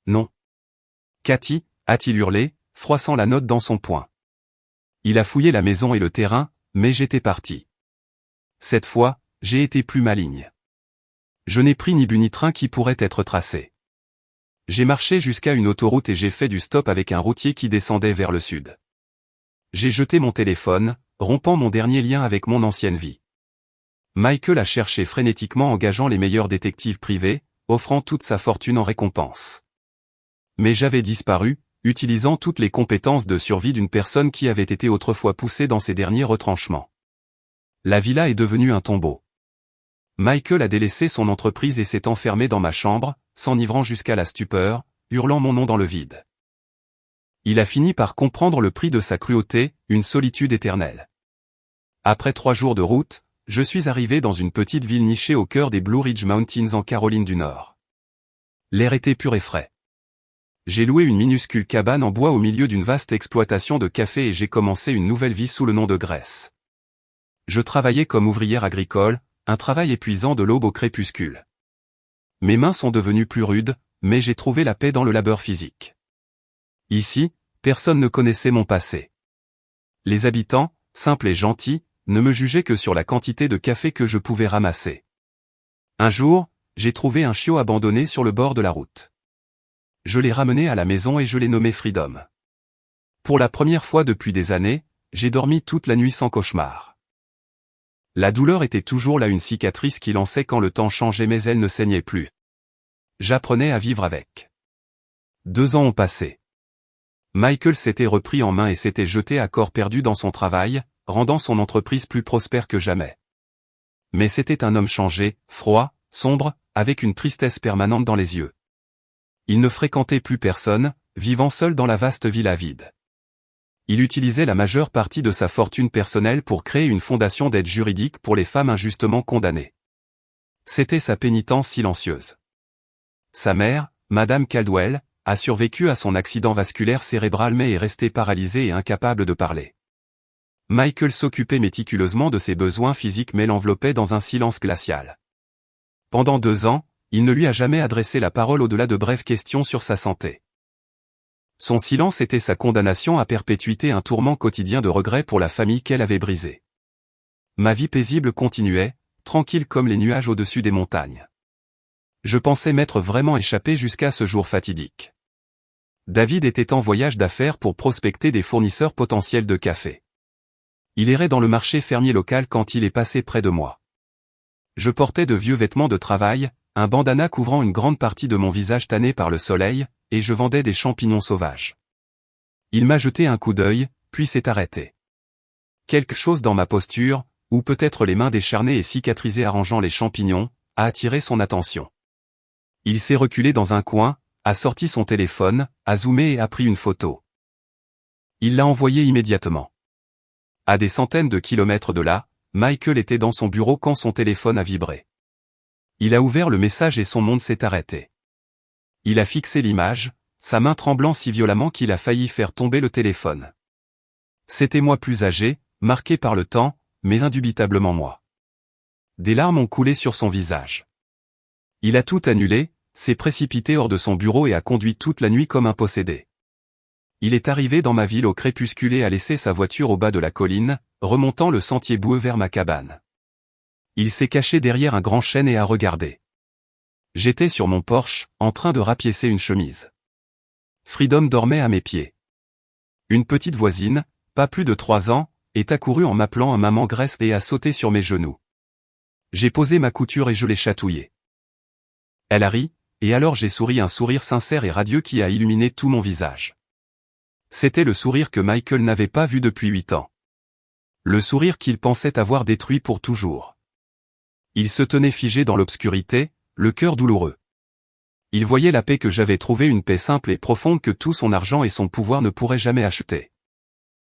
Non. Cathy, a-t-il hurlé, froissant la note dans son poing. Il a fouillé la maison et le terrain, mais j'étais parti. Cette fois, j'ai été plus maligne. Je n'ai pris ni bu ni train qui pourrait être tracé. J'ai marché jusqu'à une autoroute et j'ai fait du stop avec un routier qui descendait vers le sud. J'ai jeté mon téléphone, rompant mon dernier lien avec mon ancienne vie. Michael a cherché frénétiquement engageant les meilleurs détectives privés, offrant toute sa fortune en récompense. Mais j'avais disparu, utilisant toutes les compétences de survie d'une personne qui avait été autrefois poussée dans ses derniers retranchements. La villa est devenue un tombeau. Michael a délaissé son entreprise et s'est enfermé dans ma chambre, s'enivrant jusqu'à la stupeur, hurlant mon nom dans le vide. Il a fini par comprendre le prix de sa cruauté, une solitude éternelle. Après 3 jours de route, je suis arrivé dans une petite ville nichée au cœur des Blue Ridge Mountains en Caroline du Nord. L'air était pur et frais. J'ai loué une minuscule cabane en bois au milieu d'une vaste exploitation de café et j'ai commencé une nouvelle vie sous le nom de Grace. Je travaillais comme ouvrière agricole, un travail épuisant de l'aube au crépuscule. Mes mains sont devenues plus rudes, mais j'ai trouvé la paix dans le labeur physique. Ici, personne ne connaissait mon passé. Les habitants, simples et gentils, ne me jugeaient que sur la quantité de café que je pouvais ramasser. Un jour, j'ai trouvé un chiot abandonné sur le bord de la route. Je l'ai ramené à la maison et je l'ai nommé Freedom. Pour la première fois depuis des années, j'ai dormi toute la nuit sans cauchemar. La douleur était toujours là, une cicatrice qui lançait quand le temps changeait mais elle ne saignait plus. J'apprenais à vivre avec. 2 ans ont passé. Michael s'était repris en main et s'était jeté à corps perdu dans son travail, rendant son entreprise plus prospère que jamais. Mais c'était un homme changé, froid, sombre, avec une tristesse permanente dans les yeux. Il ne fréquentait plus personne, vivant seul dans la vaste villa vide. Il utilisait la majeure partie de sa fortune personnelle pour créer une fondation d'aide juridique pour les femmes injustement condamnées. C'était sa pénitence silencieuse. Sa mère, Madame Caldwell, a survécu à son accident vasculaire cérébral mais est restée paralysée et incapable de parler. Michael s'occupait méticuleusement de ses besoins physiques mais l'enveloppait dans un silence glacial. Pendant 2 ans, il ne lui a jamais adressé la parole au-delà de brèves questions sur sa santé. Son silence était sa condamnation à perpétuité, un tourment quotidien de regret pour la famille qu'elle avait brisée. Ma vie paisible continuait, tranquille comme les nuages au-dessus des montagnes. Je pensais m'être vraiment échappé jusqu'à ce jour fatidique. David était en voyage d'affaires pour prospecter des fournisseurs potentiels de café. Il errait dans le marché fermier local quand il est passé près de moi. Je portais de vieux vêtements de travail, un bandana couvrant une grande partie de mon visage tanné par le soleil, et je vendais des champignons sauvages. Il m'a jeté un coup d'œil, puis s'est arrêté. Quelque chose dans ma posture, ou peut-être les mains décharnées et cicatrisées arrangeant les champignons, a attiré son attention. Il s'est reculé dans un coin, a sorti son téléphone, a zoomé et a pris une photo. Il l'a envoyée immédiatement. À des centaines de kilomètres de là, Michael était dans son bureau quand son téléphone a vibré. Il a ouvert le message et son monde s'est arrêté. Il a fixé l'image, sa main tremblant si violemment qu'il a failli faire tomber le téléphone. C'était moi plus âgé, marqué par le temps, mais indubitablement moi. Des larmes ont coulé sur son visage. Il a tout annulé, s'est précipité hors de son bureau et a conduit toute la nuit comme un possédé. Il est arrivé dans ma ville au crépuscule et a laissé sa voiture au bas de la colline, remontant le sentier boueux vers ma cabane. Il s'est caché derrière un grand chêne et a regardé. J'étais sur mon porche, en train de rapiécer une chemise. Freedom dormait à mes pieds. Une petite voisine, pas plus de 3 ans, est accourue en m'appelant maman Grace et a sauté sur mes genoux. J'ai posé ma couture et je l'ai chatouillée. Elle a ri, et alors j'ai souri, un sourire sincère et radieux qui a illuminé tout mon visage. C'était le sourire que Michael n'avait pas vu depuis 8 ans. Le sourire qu'il pensait avoir détruit pour toujours. Il se tenait figé dans l'obscurité, le cœur douloureux. Il voyait la paix que j'avais trouvée, une paix simple et profonde que tout son argent et son pouvoir ne pourraient jamais acheter.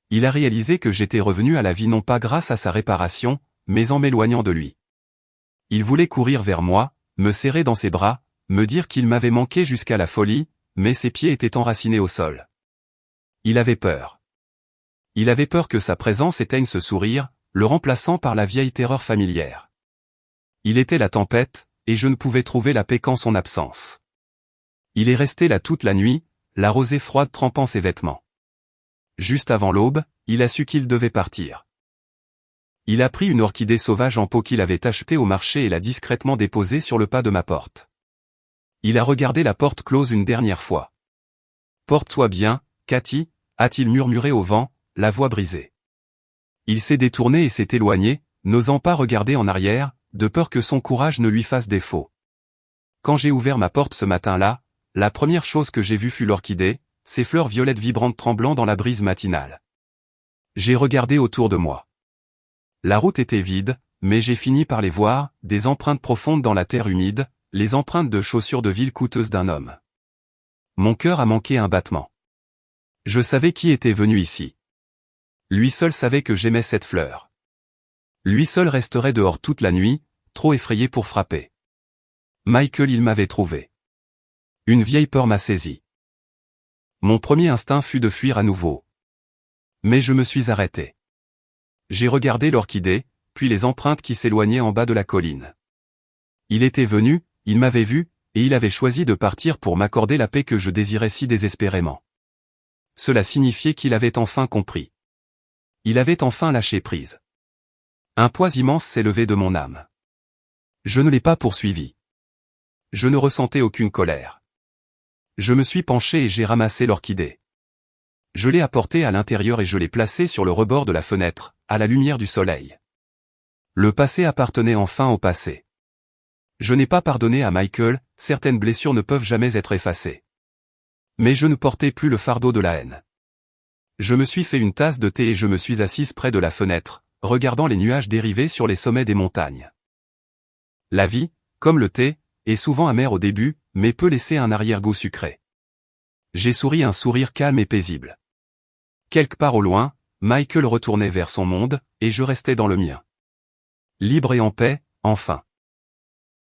Il a réalisé que j'étais revenu à la vie non pas grâce à sa réparation, mais en m'éloignant de lui. Il voulait courir vers moi, me serrer dans ses bras, me dire qu'il m'avait manqué jusqu'à la folie, mais ses pieds étaient enracinés au sol. Il avait peur. Il avait peur que sa présence éteigne ce sourire, le remplaçant par la vieille terreur familière. Il était la tempête, et je ne pouvais trouver la paix qu'en son absence. Il est resté là toute la nuit, la rosée froide trempant ses vêtements. Juste avant l'aube, il a su qu'il devait partir. Il a pris une orchidée sauvage en pot qu'il avait achetée au marché et l'a discrètement déposée sur le pas de ma porte. Il a regardé la porte close une dernière fois. « Porte-toi bien, Cathy », a-t-il murmuré au vent, la voix brisée. Il s'est détourné et s'est éloigné, n'osant pas regarder en arrière, de peur que son courage ne lui fasse défaut. Quand j'ai ouvert ma porte ce matin-là, la première chose que j'ai vue fut l'orchidée, ses fleurs violettes vibrantes tremblant dans la brise matinale. J'ai regardé autour de moi. La route était vide, mais j'ai fini par les voir, des empreintes profondes dans la terre humide, les empreintes de chaussures de ville coûteuses d'un homme. Mon cœur a manqué un battement. Je savais qui était venu ici. Lui seul savait que j'aimais cette fleur. Lui seul resterait dehors toute la nuit, trop effrayé pour frapper. Michael, il m'avait trouvé. Une vieille peur m'a saisi. Mon premier instinct fut de fuir à nouveau. Mais je me suis arrêté. J'ai regardé l'orchidée, puis les empreintes qui s'éloignaient en bas de la colline. Il était venu, il m'avait vu, et il avait choisi de partir pour m'accorder la paix que je désirais si désespérément. Cela signifiait qu'il avait enfin compris. Il avait enfin lâché prise. Un poids immense s'est levé de mon âme. Je ne l'ai pas poursuivi. Je ne ressentais aucune colère. Je me suis penché et j'ai ramassé l'orchidée. Je l'ai apportée à l'intérieur et je l'ai placée sur le rebord de la fenêtre, à la lumière du soleil. Le passé appartenait enfin au passé. Je n'ai pas pardonné à Michael, certaines blessures ne peuvent jamais être effacées. Mais je ne portais plus le fardeau de la haine. Je me suis fait une tasse de thé et je me suis assise près de la fenêtre, regardant les nuages dériver sur les sommets des montagnes. La vie, comme le thé, est souvent amère au début, mais peut laisser un arrière-goût sucré. J'ai souri un sourire calme et paisible. Quelque part au loin, Michael retournait vers son monde, et je restais dans le mien. Libre et en paix, enfin.